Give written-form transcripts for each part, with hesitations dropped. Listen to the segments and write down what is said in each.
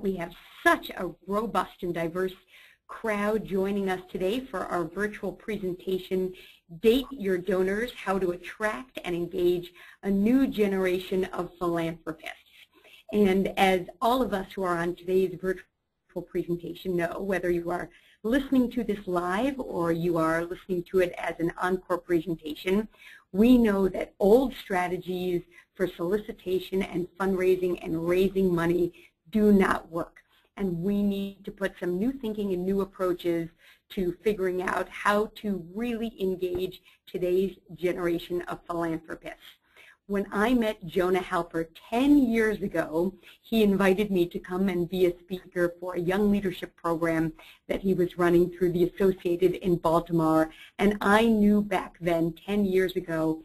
that we have such a robust and diverse crowd joining us today for our virtual presentation, Date Your Donors, How to Attract and Engage a New Generation of Philanthropists. And as all of us who are on today's virtual presentation know, whether you are listening to this live or you are listening to it as an encore presentation, we know that old strategies for solicitation and fundraising and raising money do not work. And we need to put some new thinking and new approaches to figuring out how to really engage today's generation of philanthropists. When I met Jonah Hilper 10 years ago, he invited me to come and be a speaker for a young leadership program that he was running through the Associated in Baltimore. And I knew back then, 10 years ago,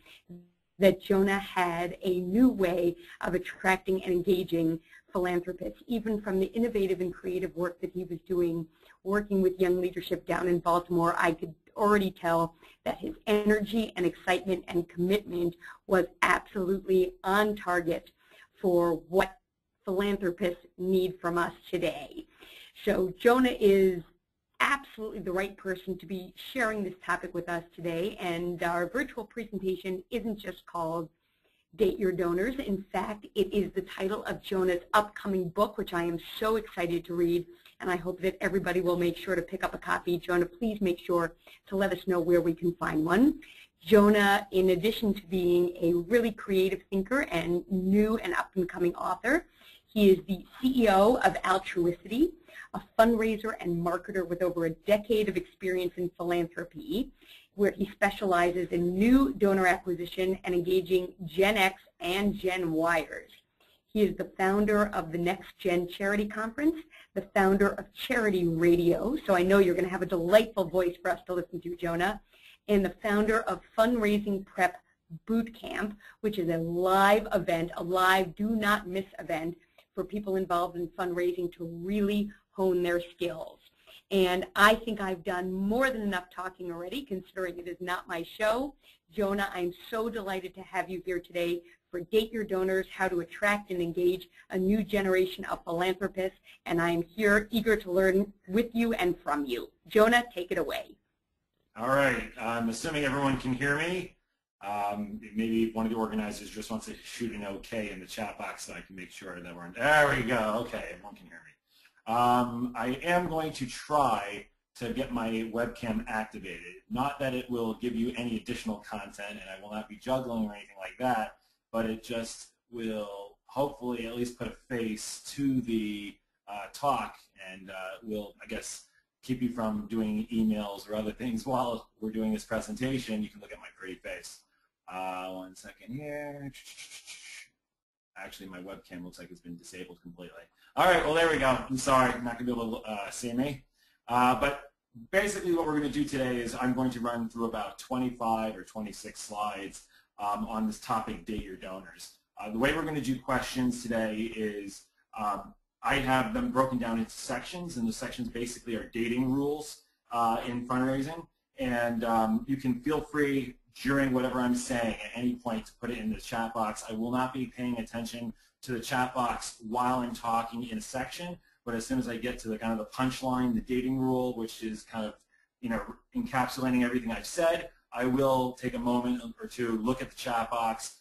that Jonah had a new way of attracting and engaging philanthropists, even from the innovative and creative work that he was doing, working with young leadership down in Baltimore. I could already tell that his energy and excitement and commitment was absolutely on target for what philanthropists need from us today. So Jonah is absolutely the right person to be sharing this topic with us today, and our virtual presentation isn't just called Date Your Donors. In fact, it is the title of Jonah's upcoming book, which I am so excited to read, and I hope that everybody will make sure to pick up a copy. Jonah, please make sure to let us know where we can find one. Jonah, in addition to being a really creative thinker and new and up-and-coming author, he is the CEO of Altruicity, a fundraiser and marketer with over a decade of experience in philanthropy, where he specializes in new donor acquisition and engaging Gen X and Gen Yers. He is the founder of the Next Gen Charity Conference, the founder of Charity Radio, so I know you're going to have a delightful voice for us to listen to, Jonah, and the founder of Fundraising Prep Boot Camp, which is a live event, a live do not miss event for people involved in fundraising to really hone their skills. And I think I've done more than enough talking already, considering it is not my show. Jonah, I'm so delighted to have you here today for Date Your Donors, How to Attract and Engage a New Generation of Philanthropists, and I'm here eager to learn with you and from you. Jonah, take it away. All right. I'm assuming everyone can hear me. Maybe one of the organizers just wants to shoot an okay in the chat box so I can make sure that we're on. There we go. Okay, everyone can hear me. I am going to try to get my webcam activated. Not that it will give you any additional content, and I will not be juggling or anything like that, but it just will hopefully at least put a face to the talk and will, I guess, keep you from doing emails or other things while we're doing this presentation. You can look at my pretty face. 1 second here. Actually, my webcam looks like it's been disabled completely. All right, well, there we go. I'm sorry, I'm not going to be able to see me. But basically what we're going to do today is I'm going to run through about 25 or 26 slides on this topic, Date Your Donors. The way we're going to do questions today is I have them broken down into sections, and the sections basically are dating rules in fundraising. And you can feel free during whatever I'm saying at any point to put it in the chat box. I will not be paying attention to the chat box while I'm talking in a section, but as soon as I get to the kind of the punchline, the dating rule, which is kind of, you know, encapsulating everything I've said, I will take a moment or two, look at the chat box,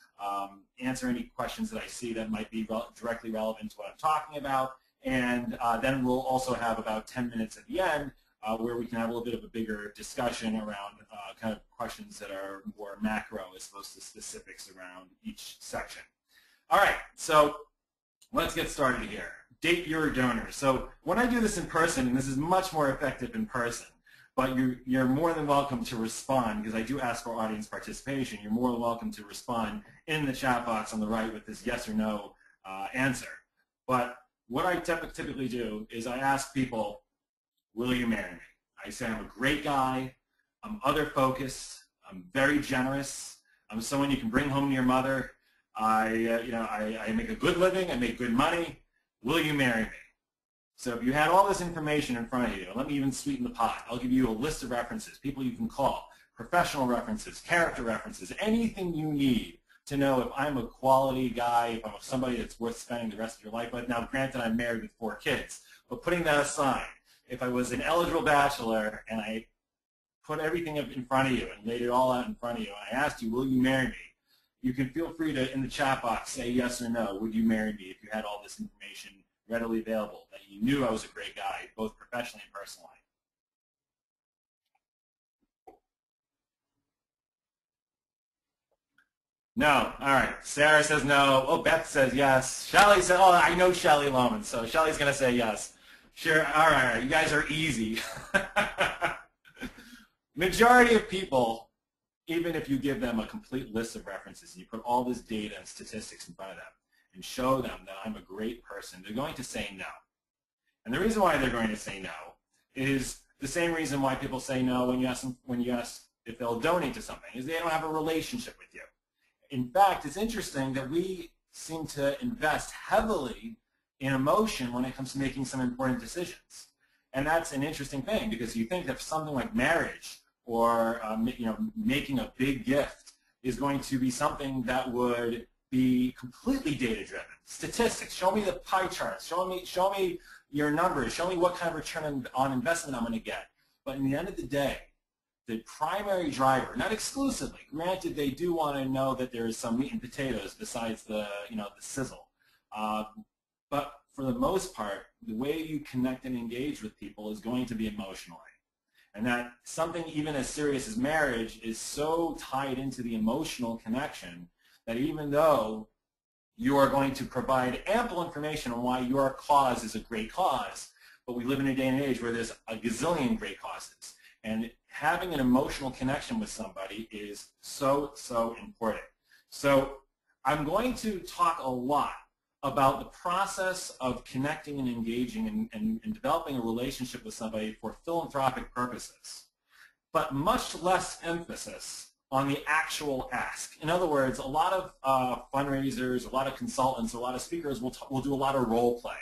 answer any questions that I see that might be directly relevant to what I'm talking about, and then we'll also have about 10 minutes at the end where we can have a little bit of a bigger discussion around kind of questions that are more macro as opposed to specifics around each section. All right, so let's get started here. Date your donors. So when I do this in person, and this is much more effective in person, but you're more than welcome to respond, because I do ask for audience participation. You're more than welcome to respond in the chat box on the right with this yes or no answer. But what I typically do is I ask people, will you marry me? I say I'm a great guy, I'm other focused, I'm very generous, I'm someone you can bring home to your mother, I make a good living, I make good money, will you marry me? So if you had all this information in front of you, let me even sweeten the pot. I'll give you a list of references, people you can call, professional references, character references, anything you need to know if I'm a quality guy, if I'm somebody that's worth spending the rest of your life with. Now, granted, I'm married with 4 kids, but putting that aside, if I was an eligible bachelor and I put everything up in front of you and laid it all out in front of you, and I asked you, will you marry me? You can feel free to, in the chat box, say yes or no. Would you marry me if you had all this information readily available, that you knew I was a great guy, both professionally and personally? No. All right. Sarah says no. Oh, Beth says yes. Shelly said, oh, I know Shelly Lohman, so Shelly's going to say yes. Sure. All right. You guys are easy. Majority of people, even if you give them a complete list of references and you put all this data and statistics in front of them and show them that I'm a great person, they're going to say no. And the reason why they're going to say no is the same reason why people say no when you ask them, if they'll donate to something, is they don't have a relationship with you. In fact, it's interesting that we seem to invest heavily in emotion when it comes to making some important decisions. And that's an interesting thing, because you think that something like marriage or making a big gift is going to be something that would be completely data-driven. Statistics, show me the pie charts, show me your numbers, show me what kind of return on investment I'm going to get. But in the end of the day, the primary driver, not exclusively, granted they do want to know that there is some meat and potatoes besides the the sizzle, but for the most part, the way you connect and engage with people is going to be emotionally. And that something even as serious as marriage is so tied into the emotional connection that even though you are going to provide ample information on why your cause is a great cause, but we live in a day and age where there's a gazillion great causes. And having an emotional connection with somebody is so, so important. So I'm going to talk a lot about the process of connecting and engaging and developing a relationship with somebody for philanthropic purposes, but much less emphasis on the actual ask. In other words, a lot of fundraisers, a lot of consultants, a lot of speakers will do a lot of role play,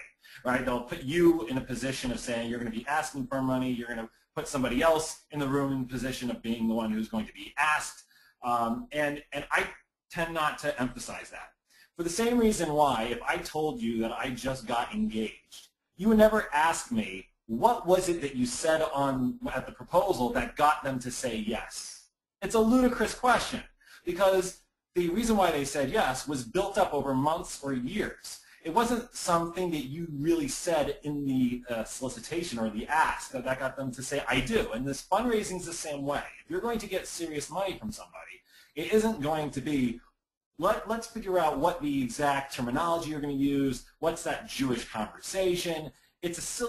right? They'll put you in a position of saying you're going to be asking for money, you're going to put somebody else in the room in the position of being the one who's going to be asked, and I tend not to emphasize that. For the same reason why, if I told you that I just got engaged, you would never ask me, what was it that you said at the proposal that got them to say yes? It's a ludicrous question, because the reason why they said yes was built up over months or years. It wasn't something that you really said in the solicitation or the ask that got them to say, I do. And this fundraising is the same way. If you're going to get serious money from somebody, it isn't going to be, let's figure out what the exact terminology you're going to use, what's that Jewish conversation. It's a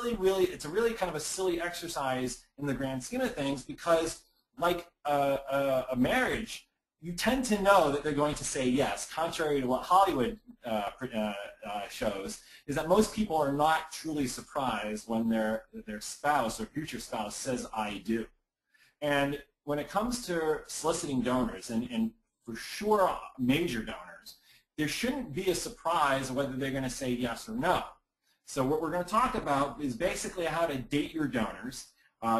really kind of a silly exercise in the grand scheme of things, because like a marriage, you tend to know that they're going to say yes, contrary to what Hollywood shows, is that most people are not truly surprised when their spouse or future spouse says, I do. And when it comes to soliciting donors, and for sure major donors, there shouldn't be a surprise whether they're going to say yes or no. So what we're going to talk about is basically how to date your donors,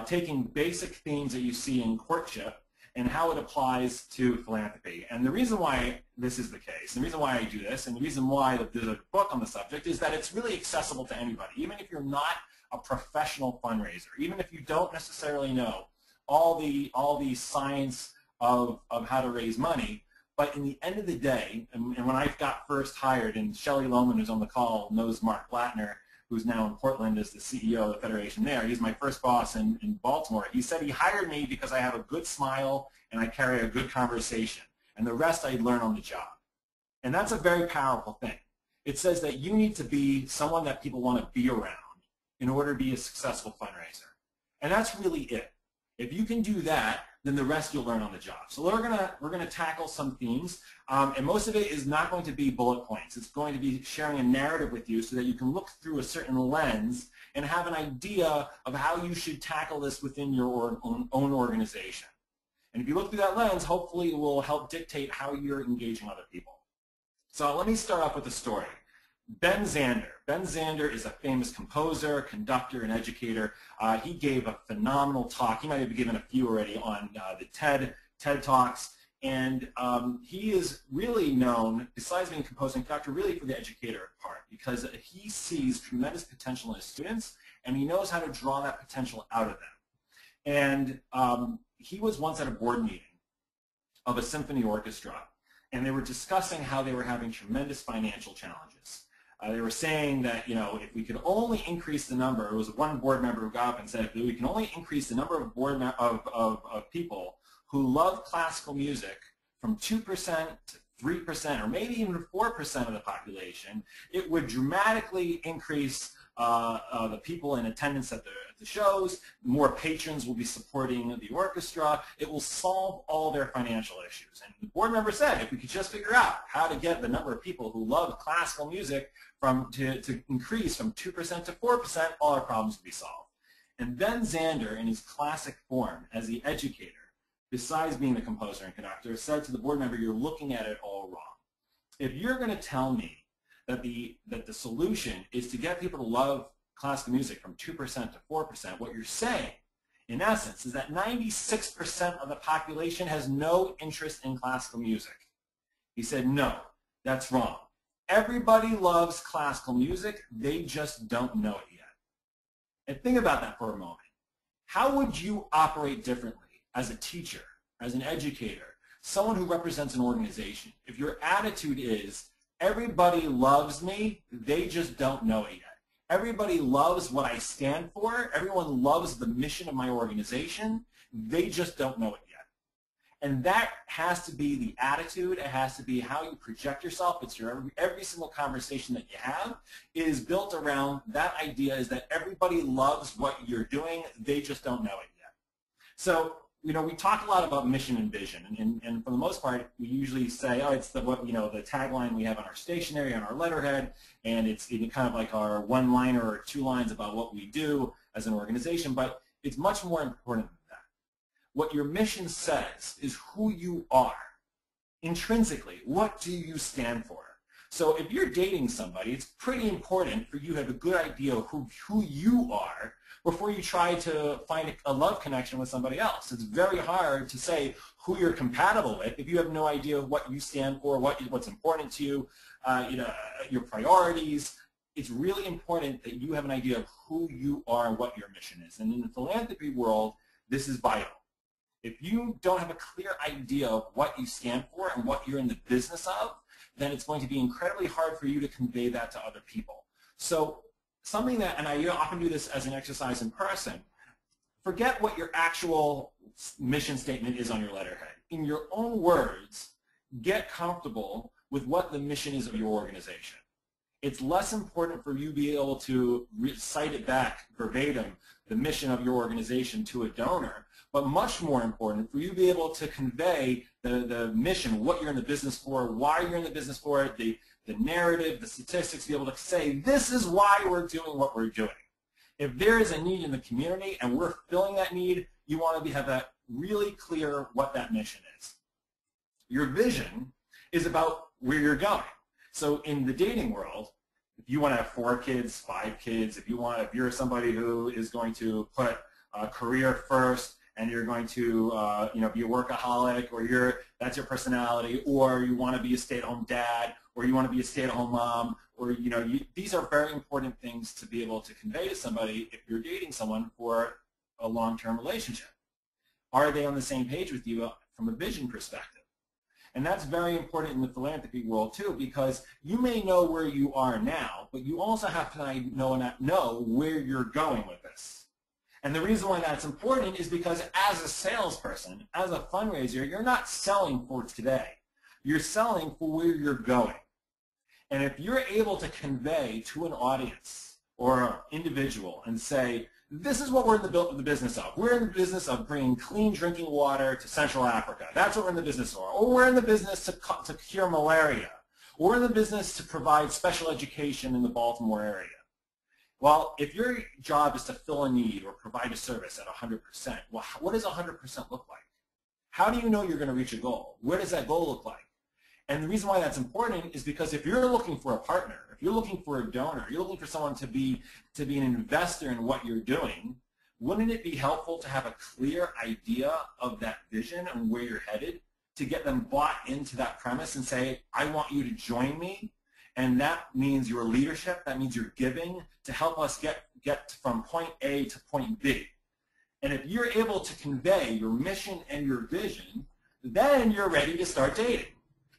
taking basic themes that you see in courtship and how it applies to philanthropy. And the reason why this is the case, and the reason why I do this, and the reason why there's a book on the subject, is that it's really accessible to anybody. Even if you're not a professional fundraiser, even if you don't necessarily know all the science of how to raise money, but in the end of the day, and when I got first hired, and Shelly Lohman, who's on the call, knows Mark Blattner, who's now in Portland as the CEO of the Federation there. He's my first boss in Baltimore. He said he hired me because I have a good smile and I carry a good conversation, and the rest I'd learn on the job. And that's a very powerful thing. It says that you need to be someone that people want to be around in order to be a successful fundraiser. And that's really it. If you can do that, then the rest you'll learn on the job. So we're gonna tackle some themes, and most of it is not going to be bullet points. It's going to be sharing a narrative with you so that you can look through a certain lens and have an idea of how you should tackle this within your own organization. And if you look through that lens, hopefully it will help dictate how you're engaging other people. So let me start off with a story. Ben Zander. Ben Zander is a famous composer, conductor, and educator. He gave a phenomenal talk. He might have given a few already on the TED Talks. And he is really known, besides being a composer and conductor, really for the educator part, because he sees tremendous potential in his students, and he knows how to draw that potential out of them. And he was once at a board meeting of a symphony orchestra, and they were discussing how they were having tremendous financial challenges. They were saying that, you know, if we could only increase the number, it was one board member who got up and said, if we can only increase the number of people who love classical music from 2% to 3% or maybe even 4% of the population, it would dramatically increase the people in attendance at the shows. More patrons will be supporting the orchestra. It will solve all their financial issues. And the board member said, if we could just figure out how to get the number of people who love classical music to increase from 2% to 4%, all our problems would be solved. And then Xander, in his classic form as the educator, besides being the composer and conductor, said to the board member, you're looking at it all wrong. If you're going to tell me that the solution is to get people to love classical music from 2% to 4%, what you're saying, in essence, is that 96% of the population has no interest in classical music. He said, no, that's wrong. Everybody loves classical music, they just don't know it yet. And think about that for a moment. How would you operate differently as a teacher, as an educator, someone who represents an organization, if your attitude is, everybody loves me, they just don't know it yet. Everybody loves what I stand for. Everyone loves the mission of my organization. They just don't know it yet. And that has to be the attitude. It has to be how you project yourself. It's your every single conversation that you have is built around that idea is that everybody loves what you're doing. They just don't know it yet. So, you know, we talk a lot about mission and vision, and for the most part, we usually say, oh, it's the tagline we have on our stationery, on our letterhead, and it's kind of like our one-liner or two lines about what we do as an organization, but it's much more important than that. What your mission says is who you are. Intrinsically, what do you stand for? So if you're dating somebody, it's pretty important for you to have a good idea of who you are before you try to find a love connection with somebody else. It's very hard to say who you're compatible with if you have no idea what you stand for, what's important to you, your priorities. It's really important that you have an idea of who you are and what your mission is. And in the philanthropy world, this is vital. If you don't have a clear idea of what you stand for and what you're in the business of, then it's going to be incredibly hard for you to convey that to other people. So something that, and I often do this as an exercise in person, forget what your actual mission statement is on your letterhead. In your own words, get comfortable with what the mission is of your organization. It's less important for you to be able to recite it back verbatim, the mission of your organization to a donor, but much more important for you to be able to convey the mission, what you're in the business for, why you're in the business for it, the narrative, the statistics, be able to say, this is why we're doing what we're doing. If there is a need in the community and we're filling that need, you want to have that really clear what that mission is. Your vision is about where you're going. So in the dating world, if you want to have 4 kids, 5 kids, if you're somebody who is going to put a career first, and you're going to be a workaholic, or that's your personality, or you want to be a stay-at-home dad, or you want to be a stay-at-home mom, or these are very important things to be able to convey to somebody if you're dating someone for a long-term relationship. Are they on the same page with you from a vision perspective? And that's very important in the philanthropy world too, because you may know where you are now, but you also have to know where you're going with this. And the reason why that's important is because as a salesperson, as a fundraiser, you're not selling for today. You're selling for where you're going. And if you're able to convey to an audience or an individual and say, this is what we're in the business of. We're in the business of bringing clean drinking water to Central Africa. That's what we're in the business for. Or we're in the business to cure malaria. Or we're in the business to provide special education in the Baltimore area. Well, if your job is to fill a need or provide a service at 100%, well, what does 100% look like? How do you know you're going to reach a goal? Where does that goal look like? And the reason why that's important is because if you're looking for a partner, if you're looking for a donor, you're looking for someone to be an investor in what you're doing, wouldn't it be helpful to have a clear idea of that vision and where you're headed to get them bought into that premise and say, I want you to join me. And that means your leadership, that means your giving to help us get from point A to point B. And if you're able to convey your mission and your vision, then you're ready to start dating.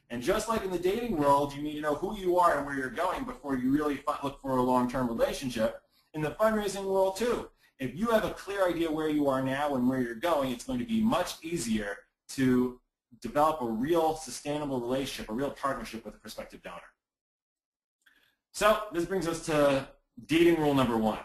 And just like in the dating world, you need to know who you are and where you're going before you really look for a long-term relationship. In the fundraising world too, if you have a clear idea where you are now and where you're going, it's going to be much easier to develop a real sustainable relationship, a real partnership with a prospective donor. So this brings us to dating rule number 1.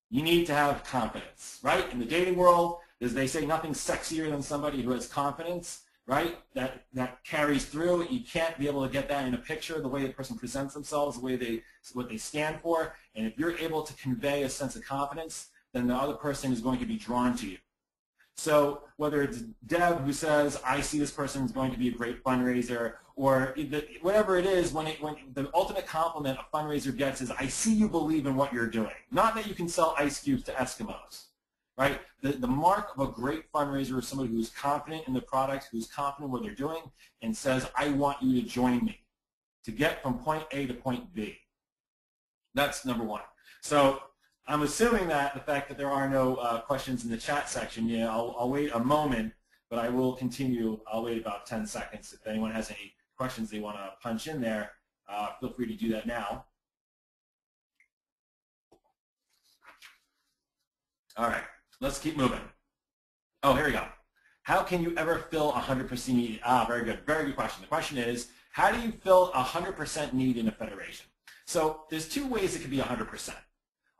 You need to have confidence, right? In the dating world, as they say, nothing's sexier than somebody who has confidence, right? That carries through. You can't be able to get that in a picture, the way the person presents themselves, the way what they stand for. And if you're able to convey a sense of confidence, then the other person is going to be drawn to you. So whether it's Deb who says, I see this person is going to be a great fundraiser, or whatever it is, when the ultimate compliment a fundraiser gets is, I see you believe in what you're doing. Not that you can sell ice cubes to Eskimos, right? The mark of a great fundraiser is somebody who's confident in the product, who's confident in what they're doing, and says, I want you to join me to get from point A to point B. That's number 1. So I'm assuming that the fact that there are no questions in the chat section, yeah, I'll wait a moment, but I will continue. I'll wait about 10 seconds. If anyone has any questions they want to punch in there, feel free to do that now. All right, let's keep moving. Oh, here we go. How can you ever fill 100% need? Very good. Very good question. The question is, how do you fill 100% need in a federation? So there's 2 ways it could be 100%.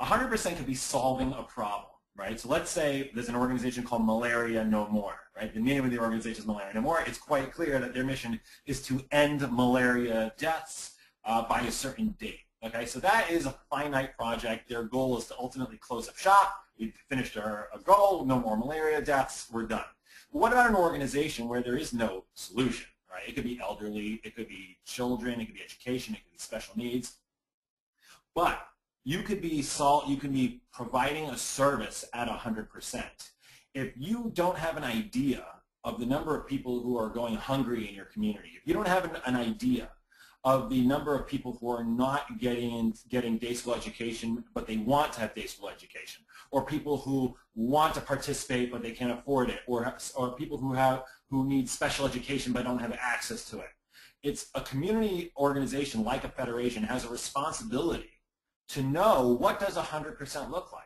100% could be solving a problem, right? So let's say there's an organization called Malaria No More, right? The name of the organization is Malaria No More. It's quite clear that their mission is to end malaria deaths by a certain date, okay? So that is a finite project. Their goal is to ultimately close up shop. We've finished our goal, no more malaria deaths, we're done. But what about an organization where there is no solution, right? It could be elderly, it could be children, it could be education, it could be special needs. But you could be providing a service at 100%. If you don't have an idea of the number of people who are going hungry in your community, if you don't have an idea of the number of people who are not getting day school education but they want to have day school education, or people who want to participate but they can't afford it, or people who need special education but don't have access to it. It's a community organization like a federation has a responsibility to know what does 100% look like.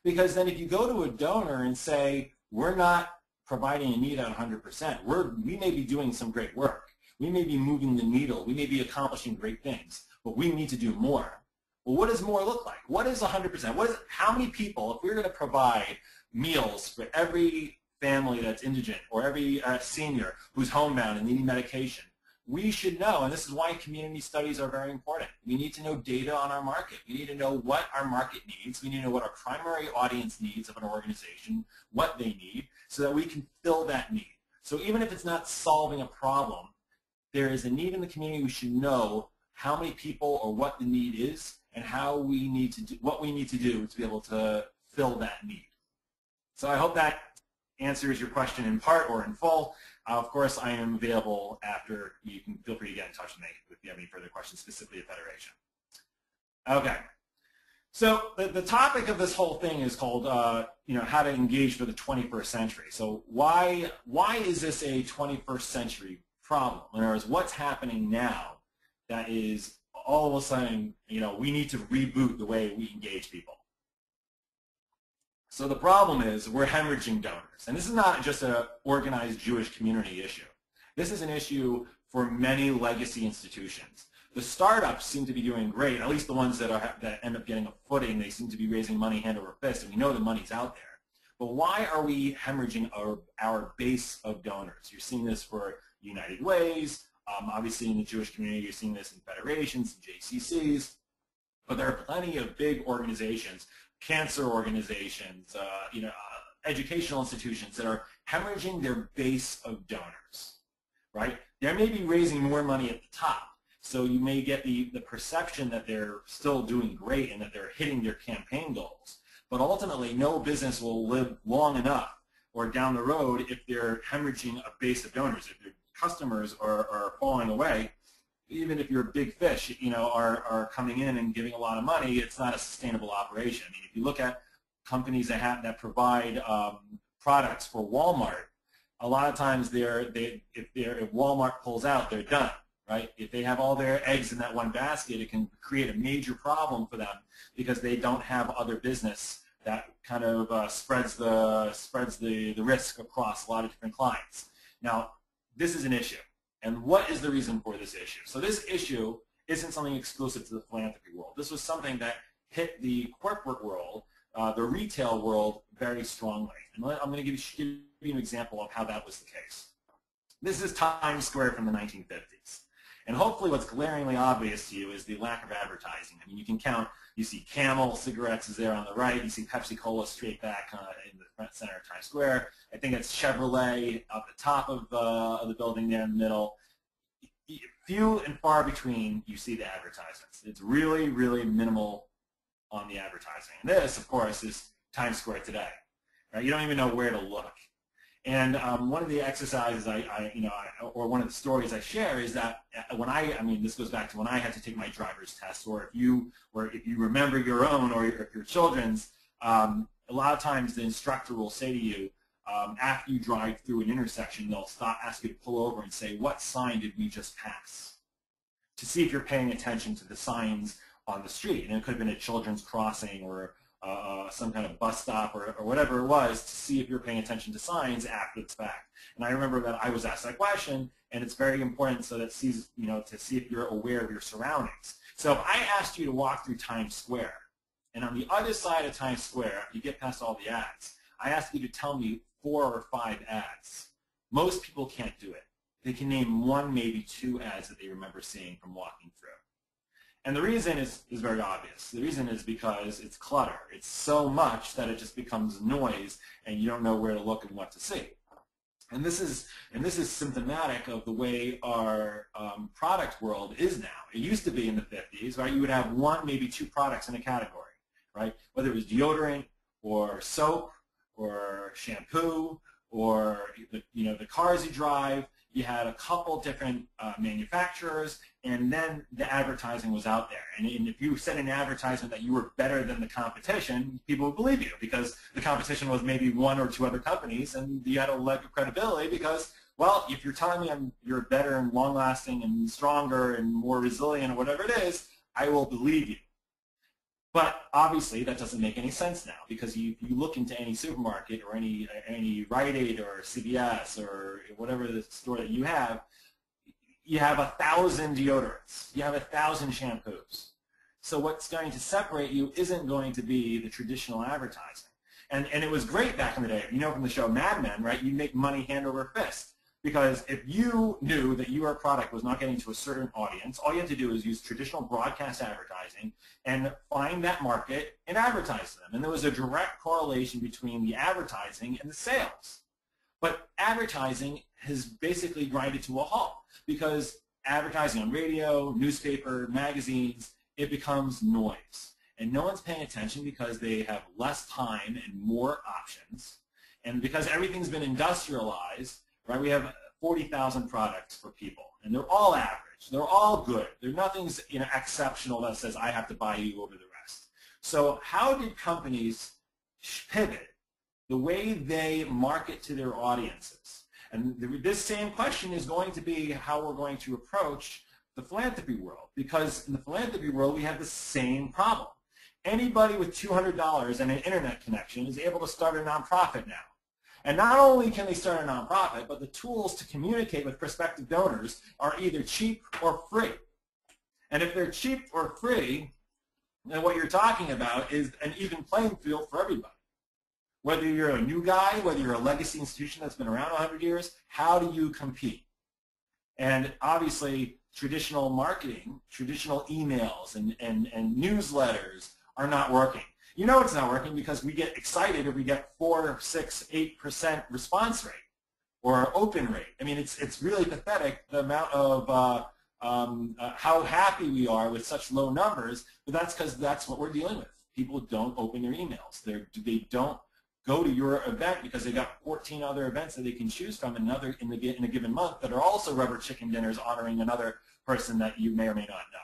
Because then if you go to a donor and say, we're not providing a need at 100%, we may be doing some great work. We may be moving the needle. We may be accomplishing great things, but we need to do more. Well, what does more look like? What is 100%? How many people, if we're going to provide meals for every family that's indigent or every senior who's homebound and needing medication, we should know, and this is why community studies are very important. We need to know data on our market. We need to know what our market needs. We need to know what our primary audience needs of an organization, what they need, so that we can fill that need. So even if it's not solving a problem, there is a need in the community. We should know how many people or what the need is and how we need to do, what we need to do to be able to fill that need. So I hope that answers your question in part or in full. Of course, I am available after. You can feel free to get in touch with me if you have any further questions, specifically at Federation. Okay. So the topic of this whole thing is called, how to engage for the 21st century. So why is this a 21st century problem? In other words, what's happening now that is all of a sudden, we need to reboot the way we engage people? So the problem is we're hemorrhaging donors. And this is not just an organized Jewish community issue. This is an issue for many legacy institutions. The startups seem to be doing great, at least the ones that end up getting a footing. They seem to be raising money hand over fist, and we know the money's out there. But why are we hemorrhaging our base of donors? You're seeing this for United Ways. Obviously, in the Jewish community, you're seeing this in federations and JCCs. But there are plenty of big organizations, cancer organizations, educational institutions that are hemorrhaging their base of donors, right? They may be raising more money at the top, so you may get the perception that they're still doing great and that they're hitting their campaign goals. But ultimately, no business will live long enough or down the road if they're hemorrhaging a base of donors, if they're customers are falling away, even if you're a big fish, are coming in and giving a lot of money, it's not a sustainable operation. I mean, if you look at companies that provide products for Walmart, a lot of times if Walmart pulls out, they're done, right? If they have all their eggs in that one basket, it can create a major problem for them because they don't have other business that kind of spreads the risk across a lot of different clients. Now, this is an issue. And what is the reason for this issue? So this issue isn't something exclusive to the philanthropy world. This was something that hit the corporate world, the retail world, very strongly. And I'm going to give you an example of how that was the case. This is Times Square from the 1950s. And hopefully what's glaringly obvious to you is the lack of advertising. I mean, you can count, you see Camel cigarettes is there on the right, you see Pepsi-Cola straight back in the front center of Times Square. I think it's Chevrolet up the top of the building there in the middle. Few and far between you see the advertisements. It's really, really minimal on the advertising. And this, of course, is Times Square today. Right? You don't even know where to look. And one of the exercises or one of the stories I share is that when this goes back to when I had to take my driver's test, or if you remember your own or your children's, a lot of times the instructor will say to you, after you drive through an intersection, they'll ask you to pull over and say, what sign did we just pass? To see if you're paying attention to the signs on the street. And it could have been a children's crossing or some kind of bus stop or whatever it was, to see if you're paying attention to signs after the fact. And I remember that I was asked that question, and it's very important so that to see if you're aware of your surroundings. So if I asked you to walk through Times Square, and on the other side of Times Square, you get past all the ads, I asked you to tell me 4 or 5 ads. Most people can't do it. They can name 1, maybe 2 ads that they remember seeing from walking through. And the reason is very obvious. The reason is because it's clutter. It's so much that it just becomes noise, and you don't know where to look and what to see. And this is symptomatic of the way our product world is now. It used to be in the 50s, right? You would have 1, maybe 2 products in a category, right? Whether it was deodorant or soap or shampoo or the cars you drive. You had a couple different manufacturers, and then the advertising was out there. And if you said in an advertisement that you were better than the competition, people would believe you because the competition was maybe 1 or 2 other companies, and you had a leg of credibility because, well, if you're telling me you're better and long-lasting and stronger and more resilient or whatever it is, I will believe you. But obviously that doesn't make any sense now because you look into any supermarket or any Rite Aid or CVS or whatever the store that you have 1,000 deodorants. You have 1,000 shampoos. So what's going to separate you isn't going to be the traditional advertising. And it was great back in the day. You know from the show Mad Men, right? You make money hand over fist. Because if you knew that your product was not getting to a certain audience, all you have to do is use traditional broadcast advertising and find that market and advertise to them. And there was a direct correlation between the advertising and the sales. But advertising has basically grinded to a halt because advertising on radio, newspaper, magazines, it becomes noise. And no one's paying attention because they have less time and more options. And because everything's been industrialized, right? We have 40,000 products for people, and they're all average. They're all good. Nothing's exceptional that says I have to buy you over the rest. So how did companies pivot the way they market to their audiences? And this same question is going to be how we're going to approach the philanthropy world, because in the philanthropy world we have the same problem. Anybody with $200 and an internet connection is able to start a nonprofit now. And not only can they start a nonprofit, but the tools to communicate with prospective donors are either cheap or free. And if they're cheap or free, then what you're talking about is an even playing field for everybody. Whether you're a new guy, whether you're a legacy institution that's been around 100 years, how do you compete? And obviously, traditional marketing, traditional emails and newsletters are not working. You know it's not working because we get excited if we get 4, 6, 8% response rate or open rate. I mean, it's really pathetic the amount of how happy we are with such low numbers, but that's because that's what we're dealing with. People don't open their emails. They don't go to your event because they've got 14 other events that they can choose from in a given month that are also rubber chicken dinners honoring another person that you may or may not know.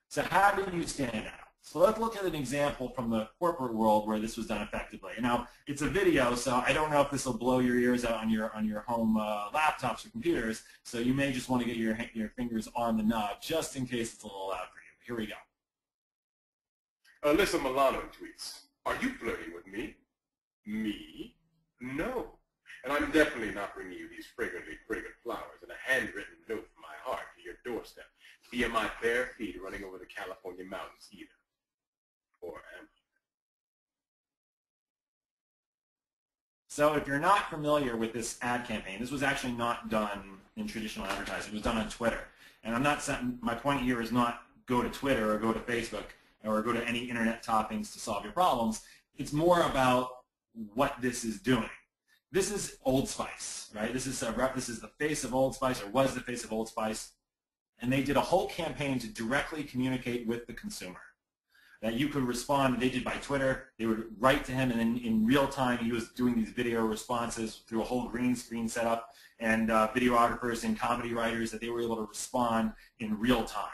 So how do you stand out? So let's look at an example from the corporate world where this was done effectively. Now, it's a video, so I don't know if this will blow your ears out on your home laptops or computers, so you may just want to get your fingers on the knob just in case it's a little loud for you. Here we go. Alyssa Milano tweets, "Are you flirting with me?" Me? No. And I'm definitely not bringing you these fragrantly fragrant flowers and a handwritten note from my heart to your doorstep via my bare feet running over the California mountains either. Or am I? So if you're not familiar with this ad campaign, this was actually not done in traditional advertising. It was done on Twitter. And I'm not saying, my point here is not go to Twitter or go to Facebook or go to any internet toppings to solve your problems. It's more about what this is doing. This is Old Spice, right? This is the face of Old Spice, or was the face of Old Spice. And they did a whole campaign to directly communicate with the consumer. That you could respond, they did by Twitter, they would write to him, and then in real time he was doing these video responses through a whole green screen setup, and videographers and comedy writers that they were able to respond in real time,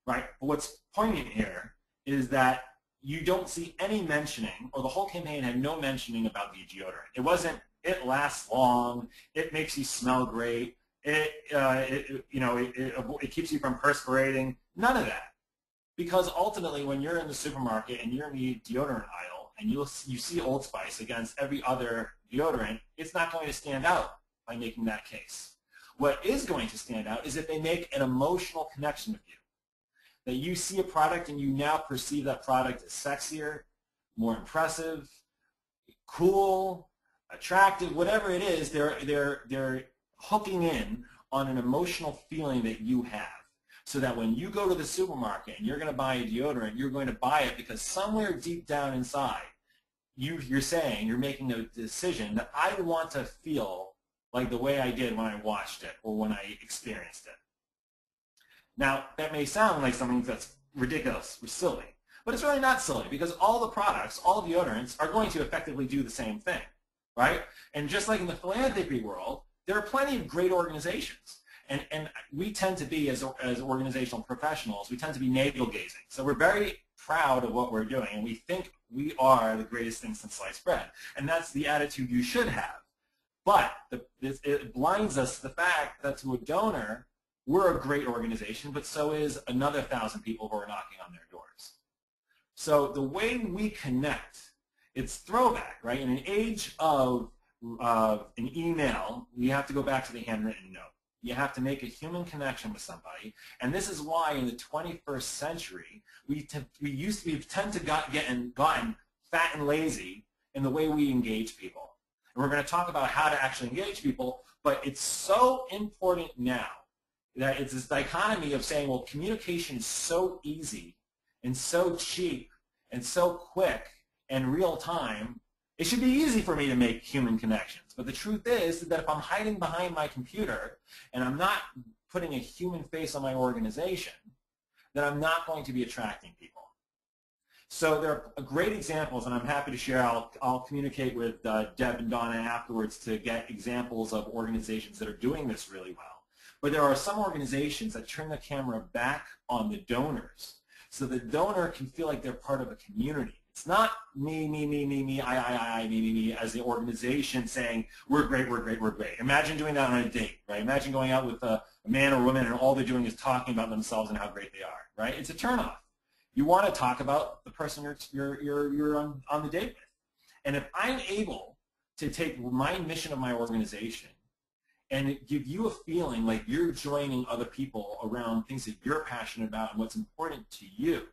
right? But what's poignant here is that you don't see any mentioning, or the whole campaign had no mentioning about the deodorant. It wasn't, it lasts long, it makes you smell great, it keeps you from perspirating, none of that. Because ultimately, when you're in the supermarket and you're in the deodorant aisle and you see Old Spice against every other deodorant, it's not going to stand out by making that case. What is going to stand out is if they make an emotional connection with you. That you see a product and you now perceive that product as sexier, more impressive, cool, attractive, whatever it is, they're hooking in on an emotional feeling that you have. So that when you go to the supermarket and you're going to buy a deodorant, you're going to buy it because somewhere deep down inside, you're making a decision that I want to feel like the way I did when I watched it or when I experienced it. Now, that may sound like something that's ridiculous or silly, but it's really not silly because all the products, all deodorants, are going to effectively do the same thing, right? And just like in the philanthropy world, there are plenty of great organizations. And we tend to be, as organizational professionals, we tend to be navel-gazing. So we're very proud of what we're doing, and we think we are the greatest thing since sliced bread. And that's the attitude you should have. But it blinds us to the fact that to a donor, we're a great organization, but so is another 1,000 people who are knocking on their doors. So the way we connect, it's throwback, right? In an age of an email, we have to go back to the handwritten note. You have to make a human connection with somebody, and this is why in the 21st century we tend to gotten fat and lazy in the way we engage people. And we're going to talk about how to actually engage people, but it's so important now that it's this dichotomy of saying, well, communication is so easy and so cheap and so quick and real time. It should be easy for me to make human connections. But the truth is that if I'm hiding behind my computer and I'm not putting a human face on my organization, then I'm not going to be attracting people. So there are great examples, and I'm happy to share. I'll communicate with Deb and Donna afterwards to get examples of organizations that are doing this really well. But there are some organizations that turn the camera back on the donors so the donor can feel like they're part of a community. It's not me, I, me, as the organization saying, we're great, we're great, we're great. Imagine doing that on a date, right? Imagine going out with a man or woman and all they're doing is talking about themselves and how great they are, right? It's a turnoff. You want to talk about the person you're on the date with. And if I'm able to take my mission of my organization and give you a feeling like you're joining other people around things that you're passionate about and what's important to you,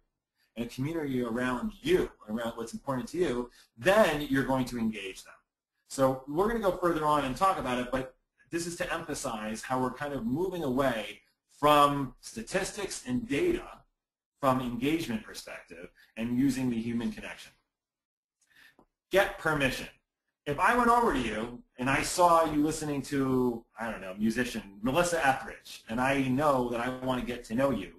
and a community around you, around what's important to you, then you're going to engage them. So we're going to go further on and talk about it, but this is to emphasize how we're kind of moving away from statistics and data from engagement perspective and using the human connection. Get permission. If I went over to you and I saw you listening to, I don't know, musician Melissa Etheridge, and I know that I want to get to know you,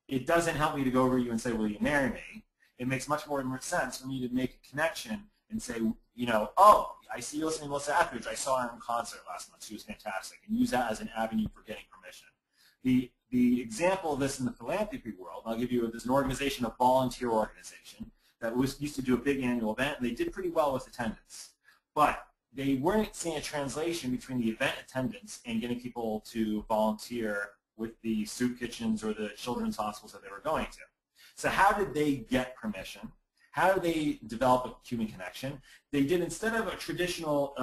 it doesn't help me to go over to you and say, will you marry me? It makes much more sense for me to make a connection and say, you know, oh, I see you listening to Melissa Etheridge. I saw her in concert last month. She was fantastic. And use that as an avenue for getting permission. The example of this in the philanthropy world, I'll give you, there's an organization, a volunteer organization, that used to do a big annual event, and they did pretty well with attendance. But they weren't seeing a translation between the event attendance and getting people to volunteer with the soup kitchens or the children's hospitals that they were going to. So how did they get permission? How did they develop a human connection? They did, instead of a traditional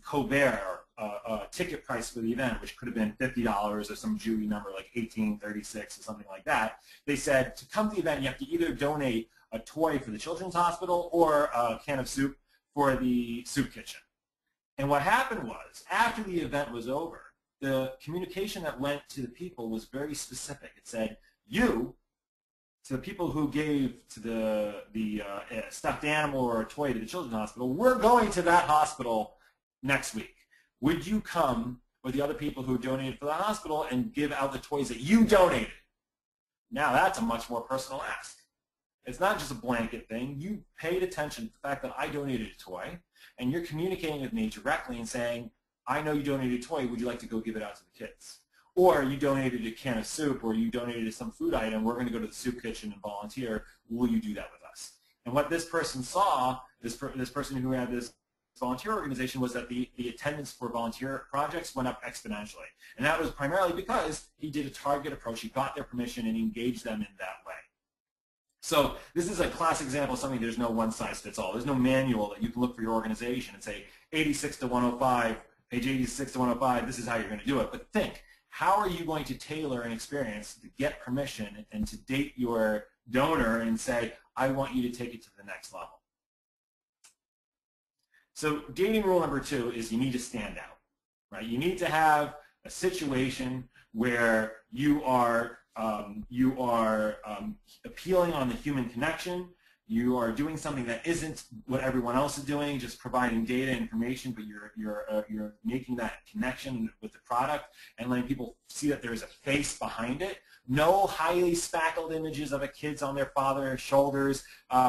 covert or ticket price for the event, which could have been $50 or some Jewy number like $18.36 or something like that, they said to come to the event you have to either donate a toy for the children's hospital or a can of soup for the soup kitchen. And what happened was, after the event was over, the communication that went to the people was very specific. It said, you, to the people who gave to the stuffed animal or a toy to the children's hospital, we're going to that hospital next week. Would you come with the other people who donated for the hospital and give out the toys that you donated? Now that's a much more personal ask. It's not just a blanket thing. You paid attention to the fact that I donated a toy, and you're communicating with me directly and saying, I know you donated a toy, would you like to go give it out to the kids? Or you donated a can of soup, or you donated some food item, we're going to go to the soup kitchen and volunteer, will you do that with us? And what this person saw, this person who had this volunteer organization, was that the attendance for volunteer projects went up exponentially. And that was primarily because he did a target approach, he got their permission and engaged them in that way. So this is a classic example of something there's no one size fits all. There's no manual that you can look for your organization and say 86 to 105, page 86 to 105, this is how you're going to do it. But think, how are you going to tailor an experience to get permission and to date your donor and say, I want you to take it to the next level? So dating rule number 2 is you need to stand out, right? You need to have a situation where you are appealing on the human connection. You are doing something that isn't what everyone else is doing, just providing data information, but you're making that connection with the product and letting people see that there is a face behind it. No highly spackled images of a kids on their father's shoulders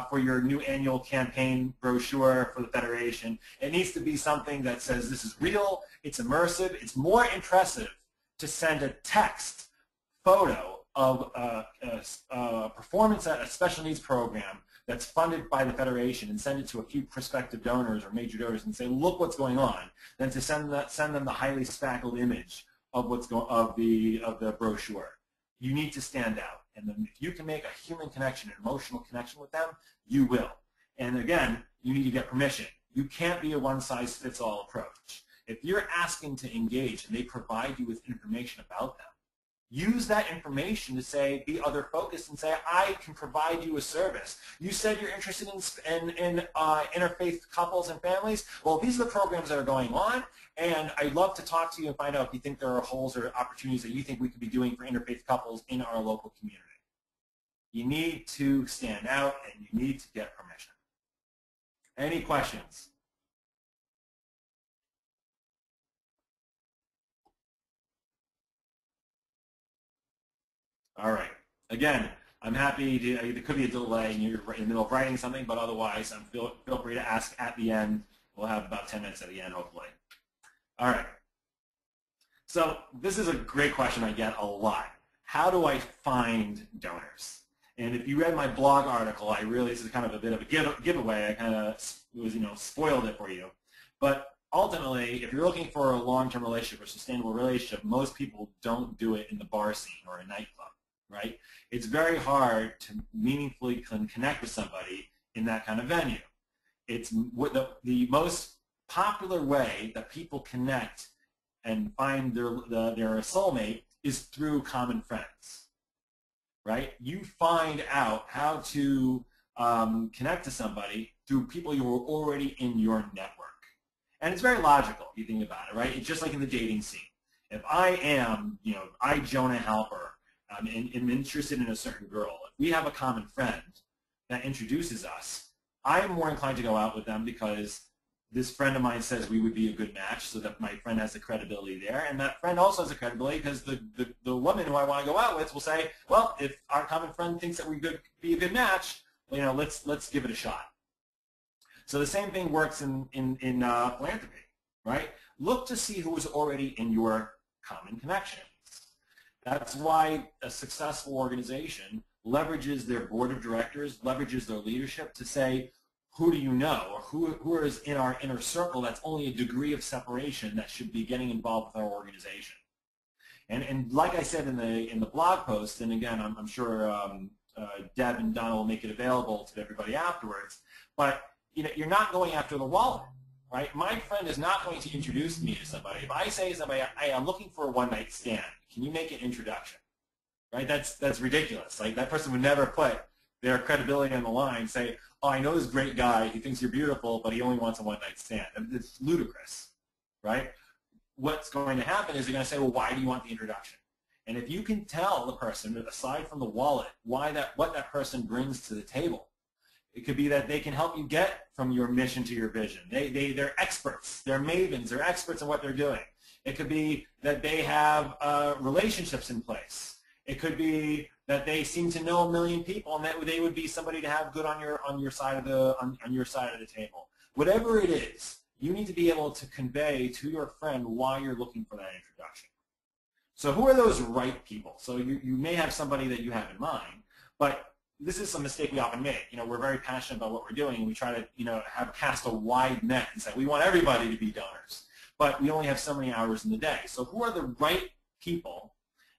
for your new annual campaign brochure for the Federation. It needs to be something that says this is real, it's immersive. It's more impressive to send a text photo of a performance at a special needs program that's funded by the Federation and send it to a few prospective donors or major donors and say, look what's going on, than to send them the highly spackled image of the brochure. You need to stand out. And then if you can make a human connection, an emotional connection with them, you will. And again, you need to get permission. You can't be a one-size-fits-all approach. If you're asking to engage and they provide you with information about them, use that information to say, be other focused and say, I can provide you a service. You said you're interested in interfaith couples and families. Well, these are the programs that are going on, and I'd love to talk to you and find out if you think there are holes or opportunities that you think we could be doing for interfaith couples in our local community. You need to stand out, and you need to get permission. Any questions? All right. Again, I'm happy to, there could be a delay and you're in the middle of writing something, but otherwise, feel free to ask at the end. We'll have about 10 minutes at the end, hopefully. All right. So this is a great question I get a lot. How do I find donors? And if you read my blog article, this is kind of a bit of a giveaway. I kind of spoiled it for you. But ultimately, if you're looking for a long-term relationship or sustainable relationship, most people don't do it in the bar scene or a nightclub, right? It's very hard to meaningfully connect with somebody in that kind of venue. It's the most popular way that people connect and find their soulmate is through common friends, right? You find out how to connect to somebody through people who are already in your network. And it's very logical if you think about it, right? It's just like in the dating scene. If I am, Jonah Hilper, am interested in a certain girl, if we have a common friend that introduces us, I'm more inclined to go out with them because this friend of mine says we would be a good match, so that my friend has the credibility there, and that friend also has the credibility because the woman who I want to go out with will say, well, if our common friend thinks that we could be a good match, let's give it a shot. So the same thing works in philanthropy, right? Look to see who is already in your common connections. That's why a successful organization leverages their board of directors, leverages their leadership to say, who do you know, or who is in our inner circle that's only a degree of separation that should be getting involved with our organization. And like I said in the blog post, and again, I'm sure Deb and Donna will make it available to everybody afterwards, but you're not going after the wallet, right? My friend is not going to introduce me to somebody. If I say to somebody, hey, I'm looking for a one-night stand, can you make an introduction? Right? That's ridiculous. Like, that person would never put their credibility on the line, say, oh, I know this great guy, he thinks you're beautiful, but he only wants a one-night stand. It's ludicrous, right? What's going to happen is they're going to say, well, why do you want the introduction? And if you can tell the person, aside from the wallet, what that person brings to the table, it could be that they can help you get from your mission to your vision. They're experts. They're mavens. They're experts in what they're doing. It could be that they have relationships in place. It could be that they seem to know a million people, and that they would be somebody to have good on your side of the table. Whatever it is, you need to be able to convey to your friend why you're looking for that introduction. So who are those right people? So you may have somebody that you have in mind, but this is a mistake we often make. We're very passionate about what we're doing, and we try to cast a wide net and say we want everybody to be donors, but we only have so many hours in the day. So who are the right people?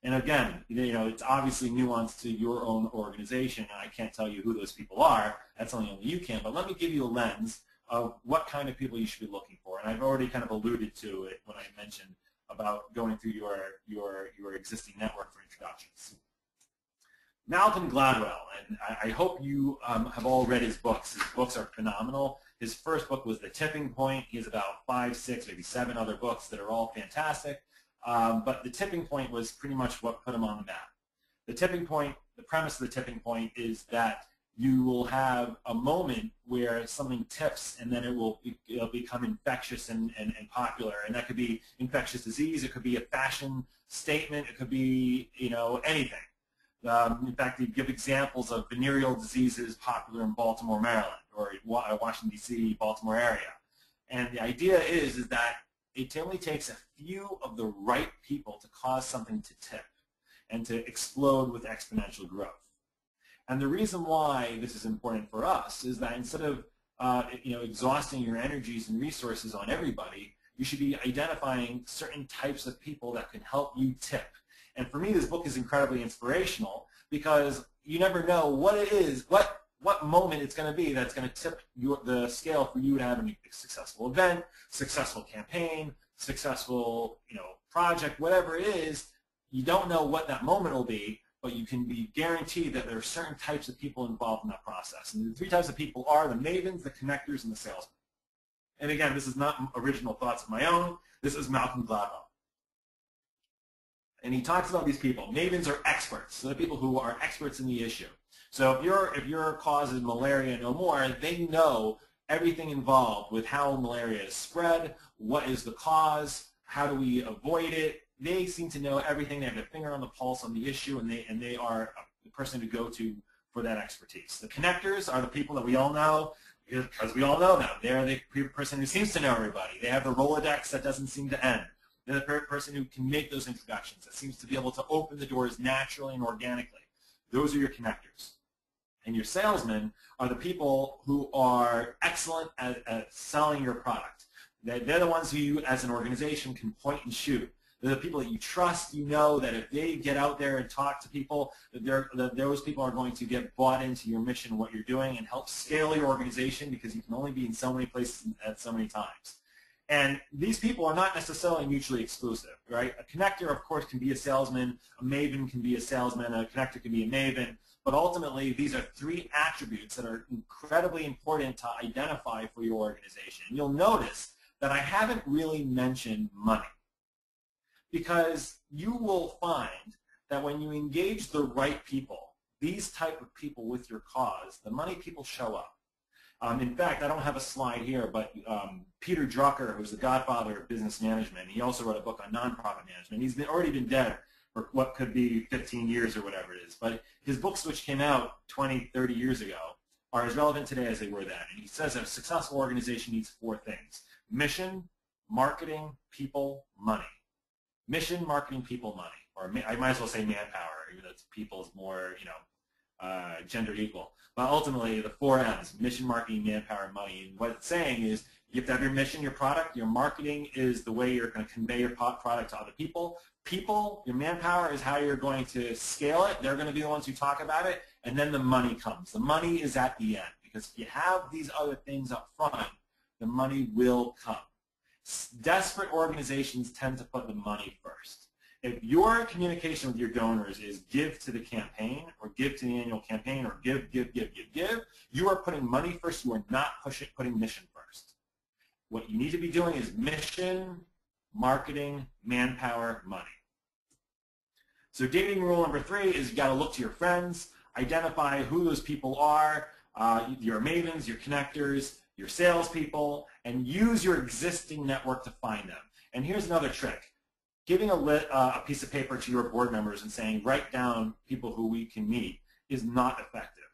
And again, it's obviously nuanced to your own organization, and I can't tell you who those people are. That's only you can. But let me give you a lens of what kind of people you should be looking for. And I've already kind of alluded to it when I mentioned about going through your existing network for introductions. Malcolm Gladwell, and I hope you have all read his books. His books are phenomenal. His first book was The Tipping Point. He has about 5, 6, maybe 7 other books that are all fantastic. But The Tipping Point was pretty much what put him on the map. The tipping point, the premise of The Tipping Point is that you will have a moment where something tips, and then it'll become infectious and popular. And that could be infectious disease. It could be a fashion statement. It could be anything. In fact, they give examples of venereal diseases popular in Baltimore, Maryland, or Washington, D.C., Baltimore area. And the idea is that it only takes a few of the right people to cause something to tip and to explode with exponential growth. And the reason why this is important for us is that instead of exhausting your energies and resources on everybody, you should be identifying certain types of people that can help you tip. And for me, this book is incredibly inspirational because you never know what it is, what moment it's going to be that's going to tip the scale for you to have a successful event, successful campaign, successful project, whatever it is. You don't know what that moment will be, but you can be guaranteed that there are certain types of people involved in that process. And the 3 types of people are the mavens, the connectors, and the salesmen. And again, this is not original thoughts of my own. This is Malcolm Gladwell. And he talks about these people. Mavens are experts, so the people who are experts in the issue. So if your cause is malaria no more, they know everything involved with how malaria is spread, what is the cause, how do we avoid it. They seem to know everything. They have their finger on the pulse on the issue, and they are the person to go to for that expertise. The connectors are the people that we all know, because we all know them. They're the person who seems to know everybody. They have the Rolodex that doesn't seem to end. They're the person who can make those introductions, that seems to be able to open the doors naturally and organically. Those are your connectors. And your salesmen are the people who are excellent at selling your product. They're the ones who you, as an organization, can point and shoot. They're the people that you trust. You know that if they get out there and talk to people, that those people are going to get bought into your mission, what you're doing, and help scale your organization, because you can only be in so many places at so many times. And these people are not necessarily mutually exclusive, right? A connector, of course, can be a salesman. A maven can be a salesman. A connector can be a maven. But ultimately, these are 3 attributes that are incredibly important to identify for your organization. And you'll notice that I haven't really mentioned money, because you will find that when you engage the right people, these type of people with your cause, the money people show up. In fact, I don't have a slide here, but Peter Drucker, who's the godfather of business management, he also wrote a book on nonprofit management. He's already been dead for what could be 15 years or whatever it is. But his books, which came out 20, 30 years ago, are as relevant today as they were then. And he says that a successful organization needs 4 things: mission, marketing, people, money. Mission, marketing, people, money. Or I might as well say manpower, even though people is more, gender equal. But ultimately, the 4 M's: mission, marketing, manpower, and money. And what it's saying is you have to have your mission, your product. Your marketing is the way you're going to convey your product to other people. People, your manpower, is how you're going to scale it. They're going to be the ones who talk about it. And then the money comes. The money is at the end. Because if you have these other things up front, the money will come. Desperate organizations tend to put the money first. If your communication with your donors is give to the campaign, or give to the annual campaign, or give, you are putting money first. You are not putting mission first. What you need to be doing is mission, marketing, manpower, money. So dating rule number 3 is you got to look to your friends, identify who those people are, your Mavens, your connectors, your salespeople, and use your existing network to find them. And here's another trick. Giving a piece of paper to your board members and saying, write down people who we can meet, is not effective.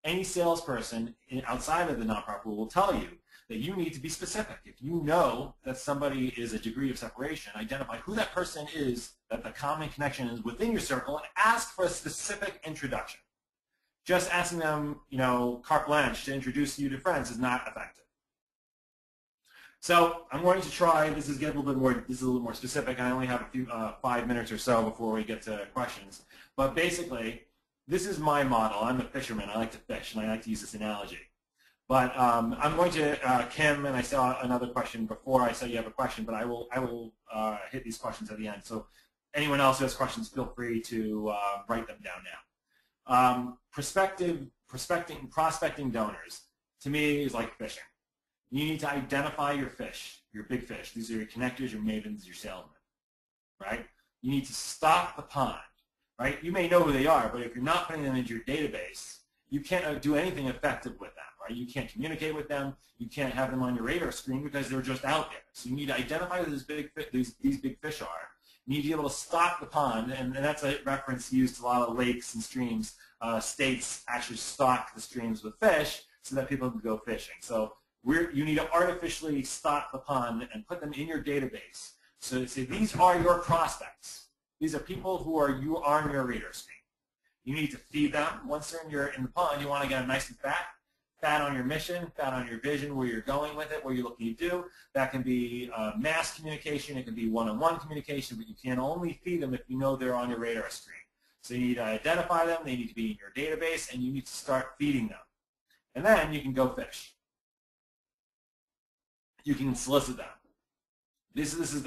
Any salesperson outside of the nonprofit will tell you that you need to be specific. If you know that somebody is a degree of separation, identify who that person is, that the common connection is within your circle, and ask for a specific introduction. Just asking them, carte blanche to introduce you to friends is not effective. So I'm going to try. This is a little more specific. I only have a few 5 minutes or so before we get to questions. But basically, this is my model. I'm a fisherman. I like to fish, and I like to use this analogy. But I'm going to Kim, and I saw another question before. I saw you have a question, but I will hit these questions at the end. So anyone else who has questions, feel free to write them down now. Prospecting donors, to me, is like fishing. You need to identify your fish, your big fish. These are your connectors, your Mavens, your salesmen, right? You need to stock the pond, right? You may know who they are, but if you're not putting them into your database, you can't do anything effective with them, right? You can't communicate with them. You can't have them on your radar screen because they're just out there. So you need to identify who these big fish are. You need to be able to stock the pond, and that's a reference used to a lot of lakes and streams. States actually stock the streams with fish so that people can go fishing. So you need to artificially stock the pond and put them in your database. So to say, these are your prospects. These are people who are on your radar screen. You need to feed them. Once they're in the pond, you want to get them nice and fat on your mission, fat on your vision, where you're going with it, what you're looking to do. That can be mass communication. It can be one-on-one communication, but you can only feed them if you know they're on your radar screen. So you need to identify them. They need to be in your database, and you need to start feeding them. And then you can go fish. You can solicit them. This is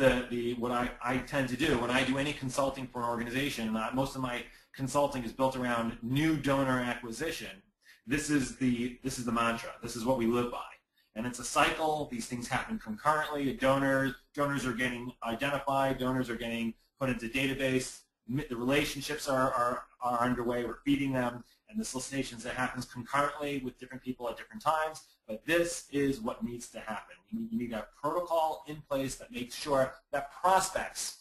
what I tend to do when I do any consulting for an organization. Most of my consulting is built around new donor acquisition. This is the mantra. This is what we live by. And it's a cycle. These things happen concurrently. Donors are getting identified. Donors are getting put into database. The relationships are underway. We're feeding them. And the solicitations that happens concurrently with different people at different times. But this is what needs to happen. You need a protocol in place that makes sure that prospects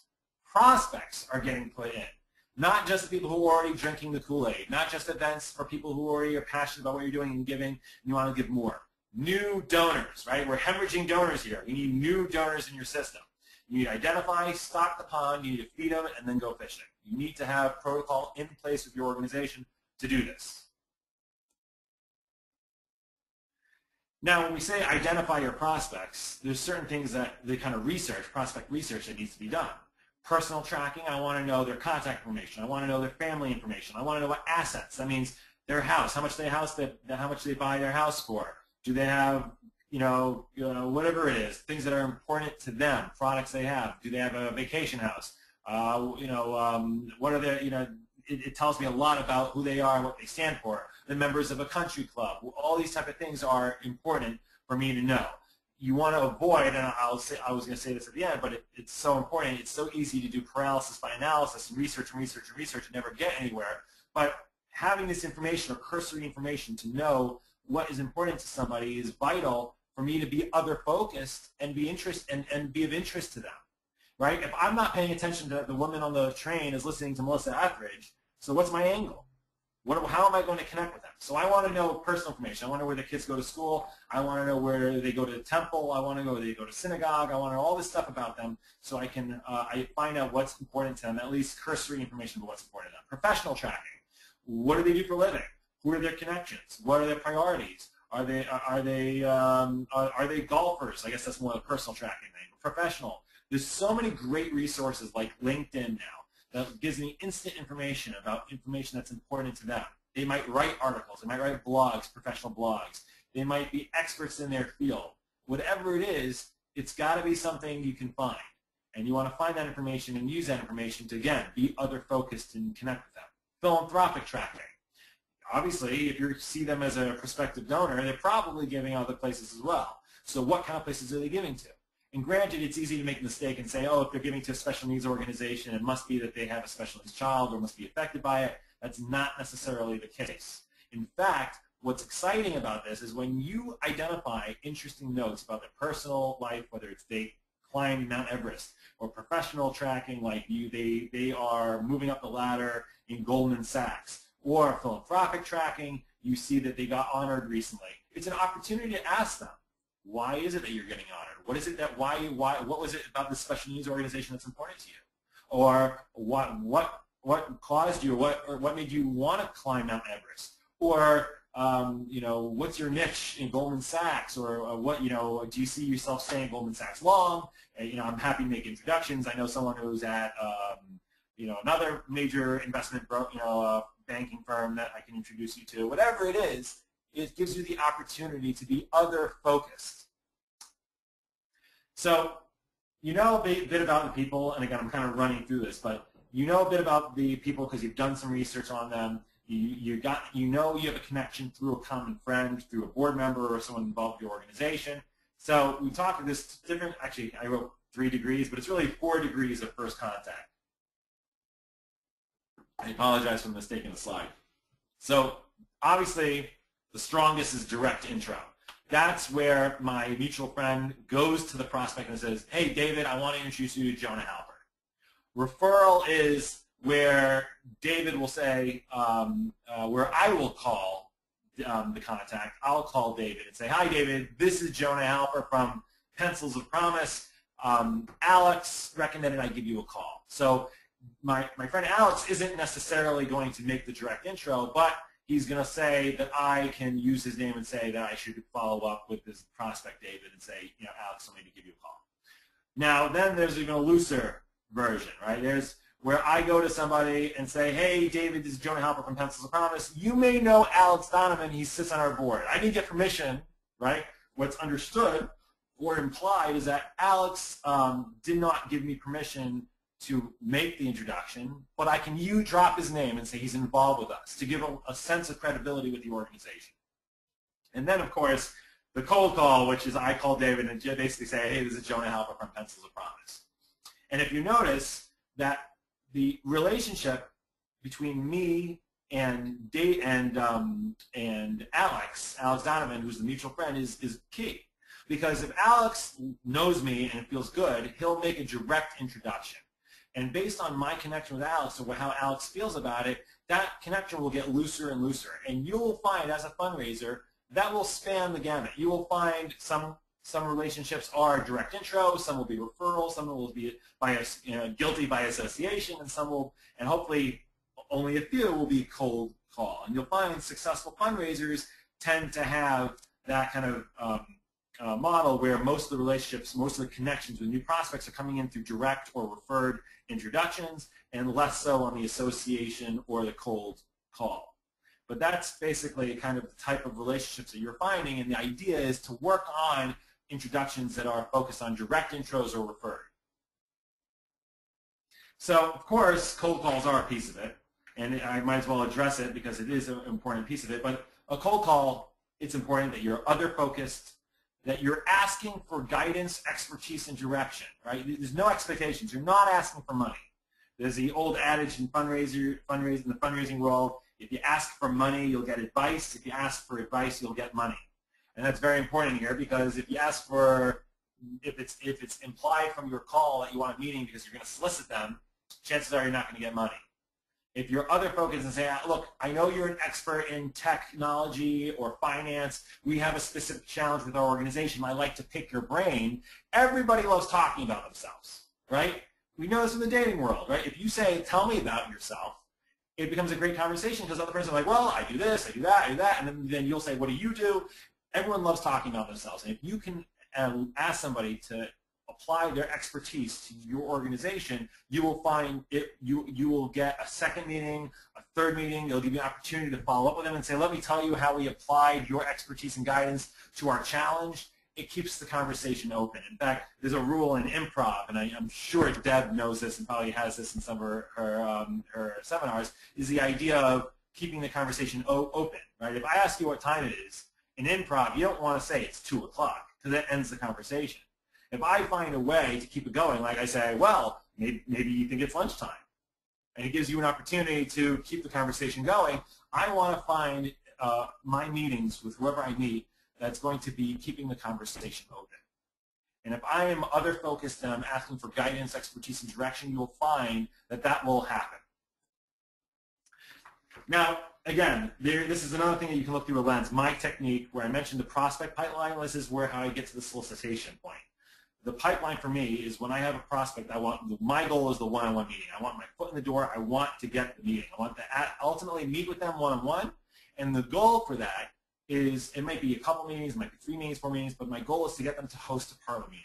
are getting put in. Not just the people who are already drinking the Kool-Aid. Not just events for people who already are passionate about what you're doing and giving, and you want to give more. New donors, right? We're hemorrhaging donors here. You need new donors in your system. You need to identify, stock the pond, you need to feed them, and then go fishing. You need to have protocol in place with your organization to do this. Now, when we say identify your prospects, there's certain things that the kind of prospect research that needs to be done. Personal tracking, I want to know their contact information. I want to know their family information. I want to know what assets. That means their house, how much they buy their house for. Do they have, whatever it is, things that are important to them, products they have. Do they have a vacation house? What are their, it tells me a lot about who they are and what they stand for. The members of a country club. All these type of things are important for me to know. You want to avoid, and I was going to say this at the end, but it's so important. It's so easy to do paralysis by analysis and research and research and research and never get anywhere. But having this information or cursory information to know what is important to somebody is vital for me to be other focused and be and be of interest to them. Right? If I'm not paying attention to the woman on the train is listening to Melissa Etheridge, so what's my angle? How am I going to connect with them? So I want to know personal information. I want to know where their kids go to school. I want to know where they go to the temple. I want to know where they go to synagogue. I want to know all this stuff about them so I can I find out what's important to them, at least cursory information about what's important to them. Professional tracking. What do they do for a living? Who are their connections? What are their priorities? Are they golfers? I guess that's more of a personal tracking thing. Professional. There's so many great resources like LinkedIn now that gives me instant information about information that's important to them. They might write articles. They might write blogs, professional blogs. They might be experts in their field. Whatever it is, it's got to be something you can find. And you want to find that information and use that information to, again, be other focused and connect with them. Philanthropic tracking. Obviously, if you see them as a prospective donor, they're probably giving other places as well. So what kind of places are they giving to? And granted, it's easy to make a mistake and say, oh, if they're giving to a special needs organization, it must be that they have a special needs child or must be affected by it. That's not necessarily the case. In fact, what's exciting about this is when you identify interesting notes about their personal life, whether it's they climbing Mount Everest, or professional tracking like they are moving up the ladder in Goldman Sachs, or philanthropic tracking, you see that they got honored recently. It's an opportunity to ask them, why is it that you're getting honored? What is it that what was it about this special needs organization that's important to you? Or what caused you, or what made you want to climb Mount Everest? Or you know, what's your niche in Goldman Sachs? Or what, you know, do you see yourself staying at Goldman Sachs long? You know, I'm happy to make introductions. I know someone who's at you know, another major investment banking firm that I can introduce you to. Whatever it is, it gives you the opportunity to be other focused. So you know a bit about the people, and again, I'm kind of running through this, but you know a bit about the people because you've done some research on them. You know you have a connection through a common friend, through a board member or someone involved in your organization. So we talked this different, actually I wrote 3 degrees, but it's really 4 degrees of first contact. I apologize for mistaking the slide. So obviously the strongest is direct intro. That's where my mutual friend goes to the prospect and says, hey David, I want to introduce you to Jonah Hilper. Referral is where David will say, where I will call the contact. I'll call David and say, hi David, this is Jonah Hilper from Pencils of Promise. Alex recommended I give you a call. So my friend Alex isn't necessarily going to make the direct intro, but he's going to say that I can use his name and say that I should follow up with this prospect David and say, you know, Alex told me to give you a call. Now then there's even a looser version, right? There's where I go to somebody and say, hey David, this is Jonah Hilper from Pencils of Promise. You may know Alex Donovan, he sits on our board. I need to get permission, right? What's understood or implied is that Alex did not give me permission to make the introduction, but I can drop his name and say he's involved with us to give a sense of credibility with the organization. And then, of course, the cold call, which is I call David and basically say, hey, this is Jonah Hilper from Pencils of Promise. And if you notice that the relationship between me and Alex Donovan, who's the mutual friend, is key. Because if Alex knows me and it feels good, he'll make a direct introduction. And based on my connection with Alex or how Alex feels about it, that connection will get looser and looser. And you will find, as a fundraiser, that will span the gamut. You will find some relationships are direct intro, some will be referrals, some will be guilty by association, and some will, and hopefully only a few will be cold call. And you'll find successful fundraisers tend to have that kind of model where most of the relationships, most of the connections with new prospects are coming in through direct or referred introductions, and less so on the association or the cold call. But that's basically kind of the type of relationships that you're finding, and the idea is to work on introductions that are focused on direct intros or referred. So, of course, cold calls are a piece of it, and I might as well address it because it is an important piece of it. But a cold call, it's important that you're other focused, that you're asking for guidance, expertise, and direction, right? There's no expectations. You're not asking for money. There's the old adage in the fundraising world, if you ask for money, you'll get advice. If you ask for advice, you'll get money. And that's very important here because if you ask for, if it's implied from your call that you want a meeting because you're going to solicit them, chances are you're not going to get money. If your other focus is saying, look, I know you're an expert in technology or finance, we have a specific challenge with our organization, I like to pick your brain, everybody loves talking about themselves, right? We know this in the dating world, right? If you say, tell me about yourself, it becomes a great conversation because the other person is like, well, I do this, I do that, I do that, and then you'll say, what do you do? Everyone loves talking about themselves, and if you can ask somebody to apply their expertise to your organization, you will find you will get a second meeting, a third meeting. They'll give you an opportunity to follow up with them and say, let me tell you how we applied your expertise and guidance to our challenge. It keeps the conversation open. In fact, there's a rule in improv, and I'm sure Deb knows this and probably has this in some of her seminars, is the idea of keeping the conversation open, right? If I ask you what time it is, in improv, you don't want to say it's 2 o'clock because that ends the conversation. If I find a way to keep it going, like I say, well, maybe you think it's lunchtime, and it gives you an opportunity to keep the conversation going, I want to find my meetings with whoever I meet that's going to be keeping the conversation open. And if I am other focused and I'm asking for guidance, expertise, and direction, you'll find that that will happen. Now, again, this is another thing that you can look through a lens. My technique, where I mentioned the prospect pipeline, this is how I get to the solicitation point. The pipeline for me is when I have a prospect, my goal is the one-on-one meeting. I want my foot in the door. I want to get the meeting. I want to ultimately meet with them one-on-one. And the goal for that is, it might be a couple meetings, it might be 3 meetings, 4 meetings, but my goal is to get them to host a parlor meeting.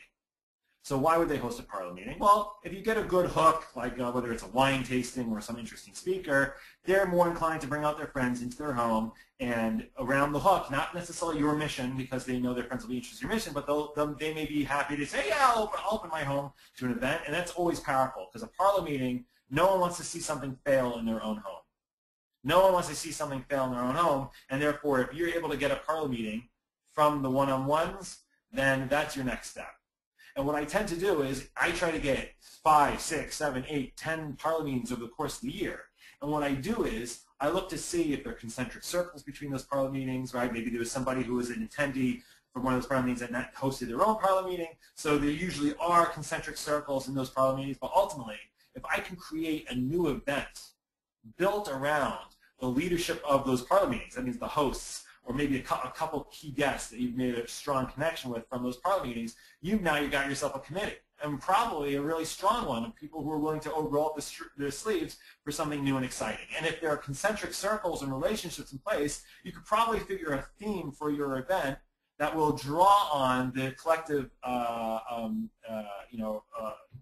So why would they host a parlor meeting? Well, if you get a good hook, like whether it's a wine tasting or some interesting speaker, they're more inclined to bring out their friends into their home and around the hook, not necessarily your mission because they know their friends will be interested in your mission, but they may be happy to say, yeah, I'll open my home to an event, and that's always powerful because a parlor meeting, no one wants to see something fail in their own home. No one wants to see something fail in their own home, and therefore if you're able to get a parlor meeting from the one-on-ones, then that's your next step. And what I tend to do is I try to get 5, 6, 7, 8, 10 parlor meetings over the course of the year. And what I do is I look to see if there are concentric circles between those parlor meetings, right? Maybe there was somebody who was an attendee from one of those parlor meetings that hosted their own parlor meeting. So there usually are concentric circles in those parlor meetings. But ultimately, if I can create a new event built around the leadership of those parlor meetings, that means the hosts, or maybe a couple key guests that you've made a strong connection with from those parlor meetings, you've got yourself a committee, and probably a really strong one of people who are willing to roll up their sleeves for something new and exciting. And if there are concentric circles and relationships in place, you could probably figure a theme for your event that will draw on the collective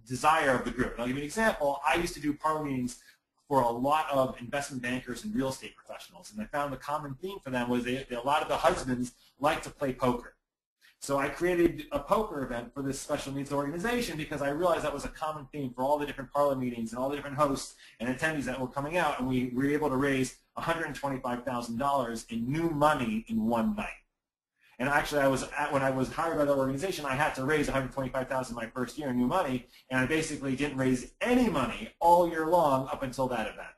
desire of the group. And I'll give you an example. I used to do parlor meetings for a lot of investment bankers and real estate professionals, and I found the common theme for them was a lot of the husbands like to play poker. So I created a poker event for this special needs organization because I realized that was a common theme for all the different parlor meetings and all the different hosts and attendees that were coming out, and we were able to raise $125,000 in new money in one night. And actually, when I was hired by the organization, I had to raise $125,000 my first year in new money, and I basically didn't raise any money all year long up until that event.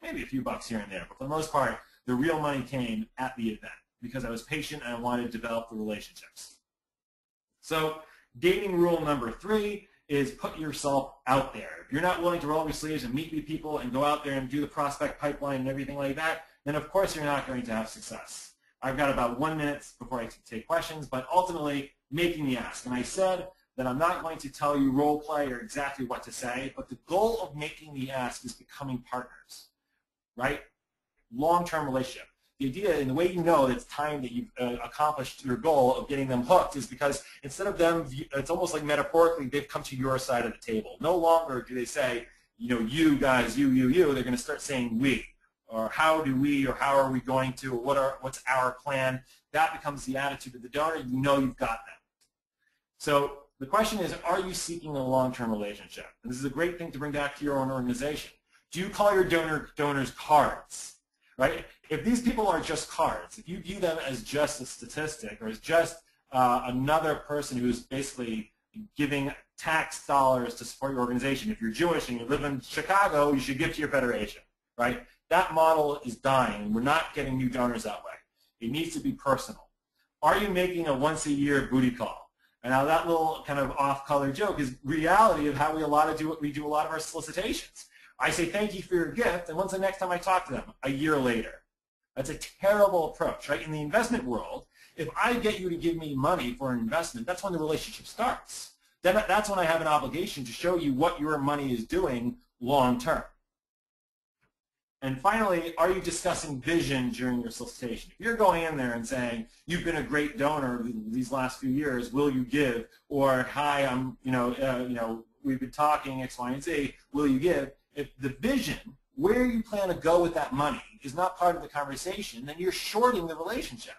Maybe a few bucks here and there, but for the most part, the real money came at the event because I was patient and I wanted to develop the relationships. So dating rule number 3 is put yourself out there. If you're not willing to roll up your sleeves and meet with people and go out there and do the prospect pipeline and everything like that, then of course you're not going to have success. I've got about 1 minute before I take questions, but ultimately making the ask. And I said that I'm not going to tell you role play or exactly what to say, but the goal of making the ask is becoming partners, right? Long-term relationship. The idea and the way you know that it's time that you've accomplished your goal of getting them hooked is because instead of them, it's almost like metaphorically they've come to your side of the table. No longer do they say, you guys, you. They're going to start saying we. Or how do we, or how are we going to, or what's our plan? That becomes the attitude of the donor. You know you've got them. So the question is, are you seeking a long-term relationship? And this is a great thing to bring back to your own organization. Do you call your donors cards? Right? If these people are just cards, if you view them as just a statistic or as just another person who's basically giving tax dollars to support your organization, if you're Jewish and you live in Chicago, you should give to your federation, right? That model is dying, and we're not getting new donors that way. It needs to be personal. Are you making a once-a-year booty call? And now that little kind of off-color joke is reality of how we do a lot of our solicitations. I say thank you for your gift, and when's the next time I talk to them? A year later. That's a terrible approach, right? In the investment world, if I get you to give me money for an investment, that's when the relationship starts. Then that's when I have an obligation to show you what your money is doing long term. And finally, are you discussing vision during your solicitation? If you're going in there and saying, you've been a great donor these last few years, will you give? Or, hi, we've been talking X, Y, and Z, will you give? If the vision, where you plan to go with that money, is not part of the conversation, then you're shorting the relationship.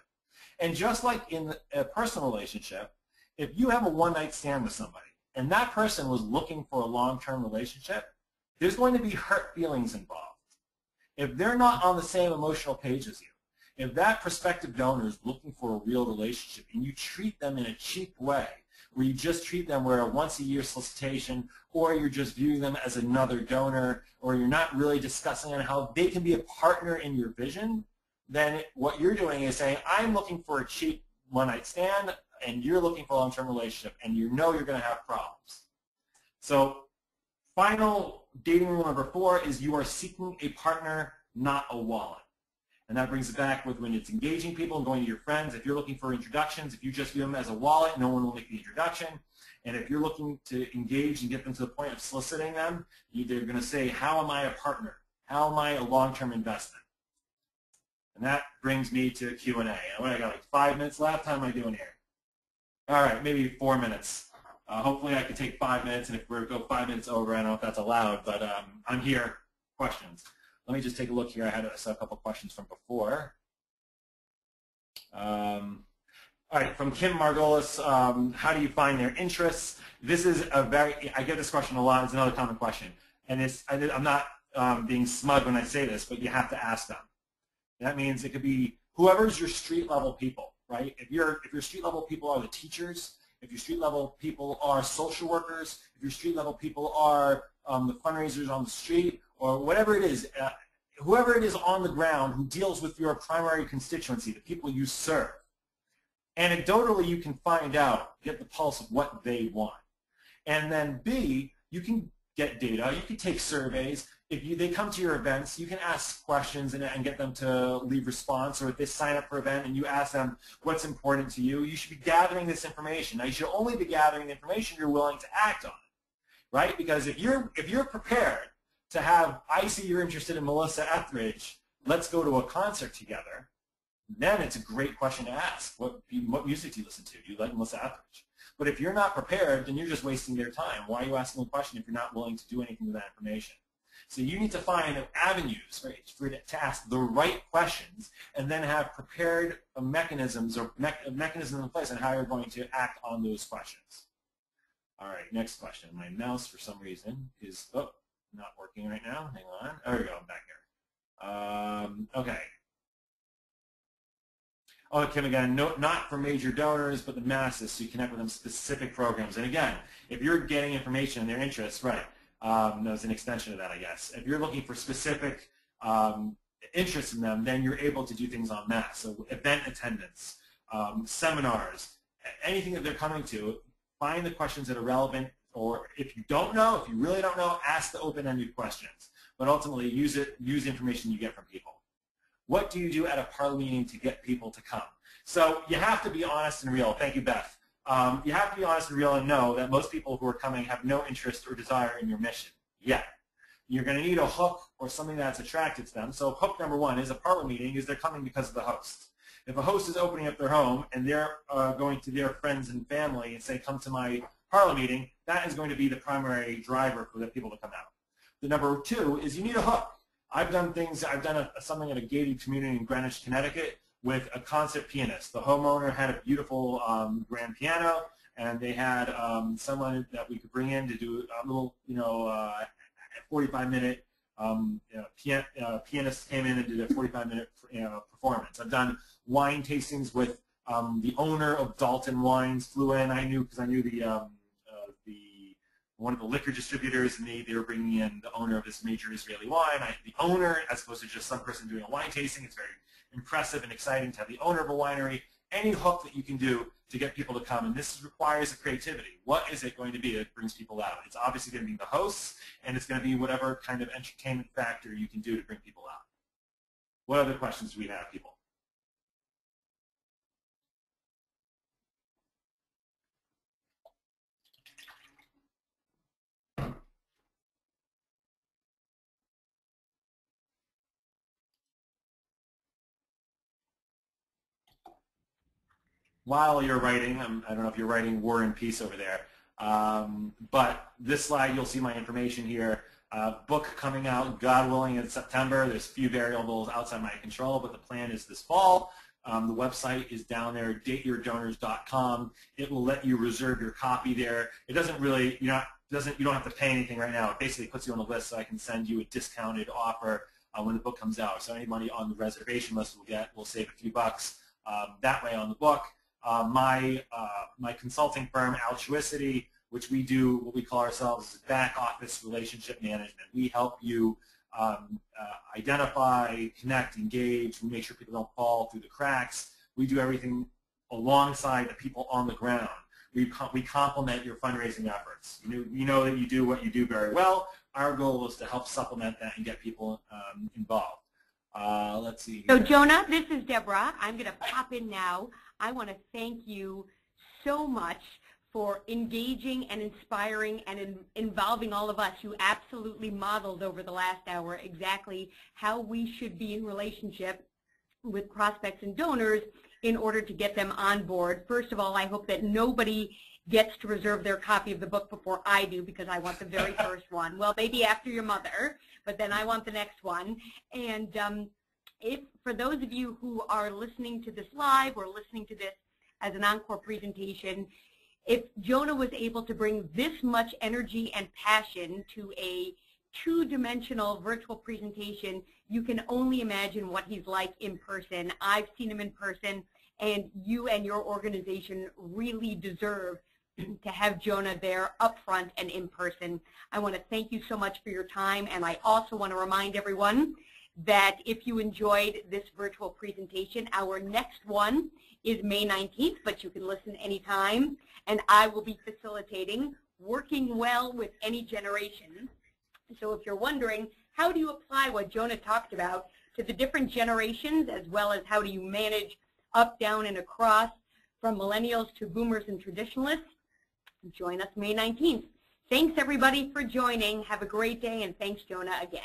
And just like in a personal relationship, if you have a one-night stand with somebody and that person was looking for a long-term relationship, there's going to be hurt feelings involved. If they're not on the same emotional page as you, if that prospective donor is looking for a real relationship and you treat them in a cheap way, where you just treat them where a once-a-year solicitation, or you're just viewing them as another donor, or you're not really discussing on how they can be a partner in your vision, then what you're doing is saying, I'm looking for a cheap one-night stand, and you're looking for a long-term relationship, and you know you're going to have problems. So final dating rule number 4 is you are seeking a partner, not a wallet. And that brings it back with when it's engaging people and going to your friends. If you're looking for introductions, if you just view them as a wallet, no one will make the introduction. And if you're looking to engage and get them to the point of soliciting them, they're going to say, how am I a partner? How am I a long-term investment? And that brings me to Q&A. I got like 5 minutes left. How am I doing here? All right, maybe 4 minutes. Hopefully I can take 5 minutes, and if we go 5 minutes over, I don't know if that's allowed, but I'm here. Questions? Let me just take a look here. I had a couple questions from before. All right, from Kim Margolis, how do you find their interests? This is I get this question a lot. It's another common question. And I'm not being smug when I say this, but you have to ask them. That means it could be whoever's your street level people, right? If your street level people are the teachers, if your street level people are social workers, if your street level people are the fundraisers on the street, or whatever it is, whoever it is on the ground who deals with your primary constituency, the people you serve, anecdotally you can find out, get the pulse of what they want. And then B, you can get data, you can take surveys. If they come to your events, you can ask questions and get them to leave response, or if they sign up for an event and you ask them what's important to you, you should be gathering this information. Now, you should only be gathering the information you're willing to act on, right? Because if you're prepared to have, I see you're interested in Melissa Etheridge, let's go to a concert together, then it's a great question to ask. What music do you listen to? Do you like Melissa Etheridge? But if you're not prepared, then you're just wasting their time. Why are you asking a question if you're not willing to do anything with that information? So you need to find avenues, right, to ask the right questions and then have prepared mechanisms or mechanisms in place on how you're going to act on those questions. All right, next question. My mouse, for some reason, is not working right now. Hang on. There we go. I'm back here. Okay. Oh, Kim, again, not for major donors, but the masses, so you connect with them specific programs. And again, if you're getting information in their interests, right, there's an extension of that, I guess. If you're looking for specific interest in them, then you're able to do things en masse. So event attendance, seminars, anything that they're coming to, find the questions that are relevant, or if you don't know, if you really don't know, ask the open-ended questions. But ultimately, use the information you get from people. What do you do at a parlor meeting to get people to come? So you have to be honest and real. Thank you, Beth. You have to be honest and real and know that most people who are coming have no interest or desire in your mission yet. You're going to need a hook or something that's attracted to them. So hook number 1 is a parlor meeting is they're coming because of the host. If a host is opening up their home and they're going to their friends and family and say, come to my parlor meeting, that is going to be the primary driver for the people to come out. The number 2 is you need a hook. I've done something at a gated community in Greenwich, Connecticut with a concert pianist. The homeowner had a beautiful grand piano, and they had someone that we could bring in to do a little, 45-minute pianist came in and did a 45-minute performance. I've done wine tastings with the owner of Dalton Wines flew in. I knew because I knew one of the liquor distributors, and they were bringing in the owner of this major Israeli wine. The owner, as opposed to just some person doing a wine tasting, it's very impressive and exciting to have the owner of a winery. Any hook that you can do to get people to come, and this requires a creativity. What is it going to be that brings people out? It's obviously going to be the hosts, and it's going to be whatever kind of entertainment factor you can do to bring people out. What other questions do we have, people? While you're writing, I don't know if you're writing War and Peace over there, but this slide, you'll see my information here. Book coming out, God willing, in September. There's a few variables outside my control, but the plan is this fall. The website is down there, dateyourdonors.com. It will let you reserve your copy there. It doesn't really, you don't have to pay anything right now. It basically puts you on the list so I can send you a discounted offer when the book comes out. So anybody on the reservation list will save a few bucks that way on the book. My consulting firm, Altruicity, which we do what we call ourselves as back office relationship management. We help you identify, connect, engage. We make sure people don't fall through the cracks. We do everything alongside the people on the ground. We complement your fundraising efforts. You know that you do what you do very well. Our goal is to help supplement that and get people involved. Let's see. So Jonah, this is Deborah. I'm going to pop in now. I want to thank you so much for engaging and inspiring and involving all of us. You absolutely modeled over the last hour exactly how we should be in relationship with prospects and donors in order to get them on board. First of all, I hope that nobody gets to reserve their copy of the book before I do, because I want the very first one. Well, maybe after your mother, but then I want the next one. And if for those of you who are listening to this live or listening to this as an encore presentation, if Jonah was able to bring this much energy and passion to a two-dimensional virtual presentation, you can only imagine what he's like in person. I've seen him in person, and you and your organization really deserve to have Jonah there up front and in person. I want to thank you so much for your time, and I also want to remind everyone that if you enjoyed this virtual presentation, our next one is May 19th, but you can listen anytime, and I will be facilitating Working Well with Any Generation. So if you're wondering, how do you apply what Jonah talked about to the different generations, as well as how do you manage up, down, and across from millennials to boomers and traditionalists, join us May 19th. Thanks, everybody, for joining. Have a great day, and thanks, Jonah, again.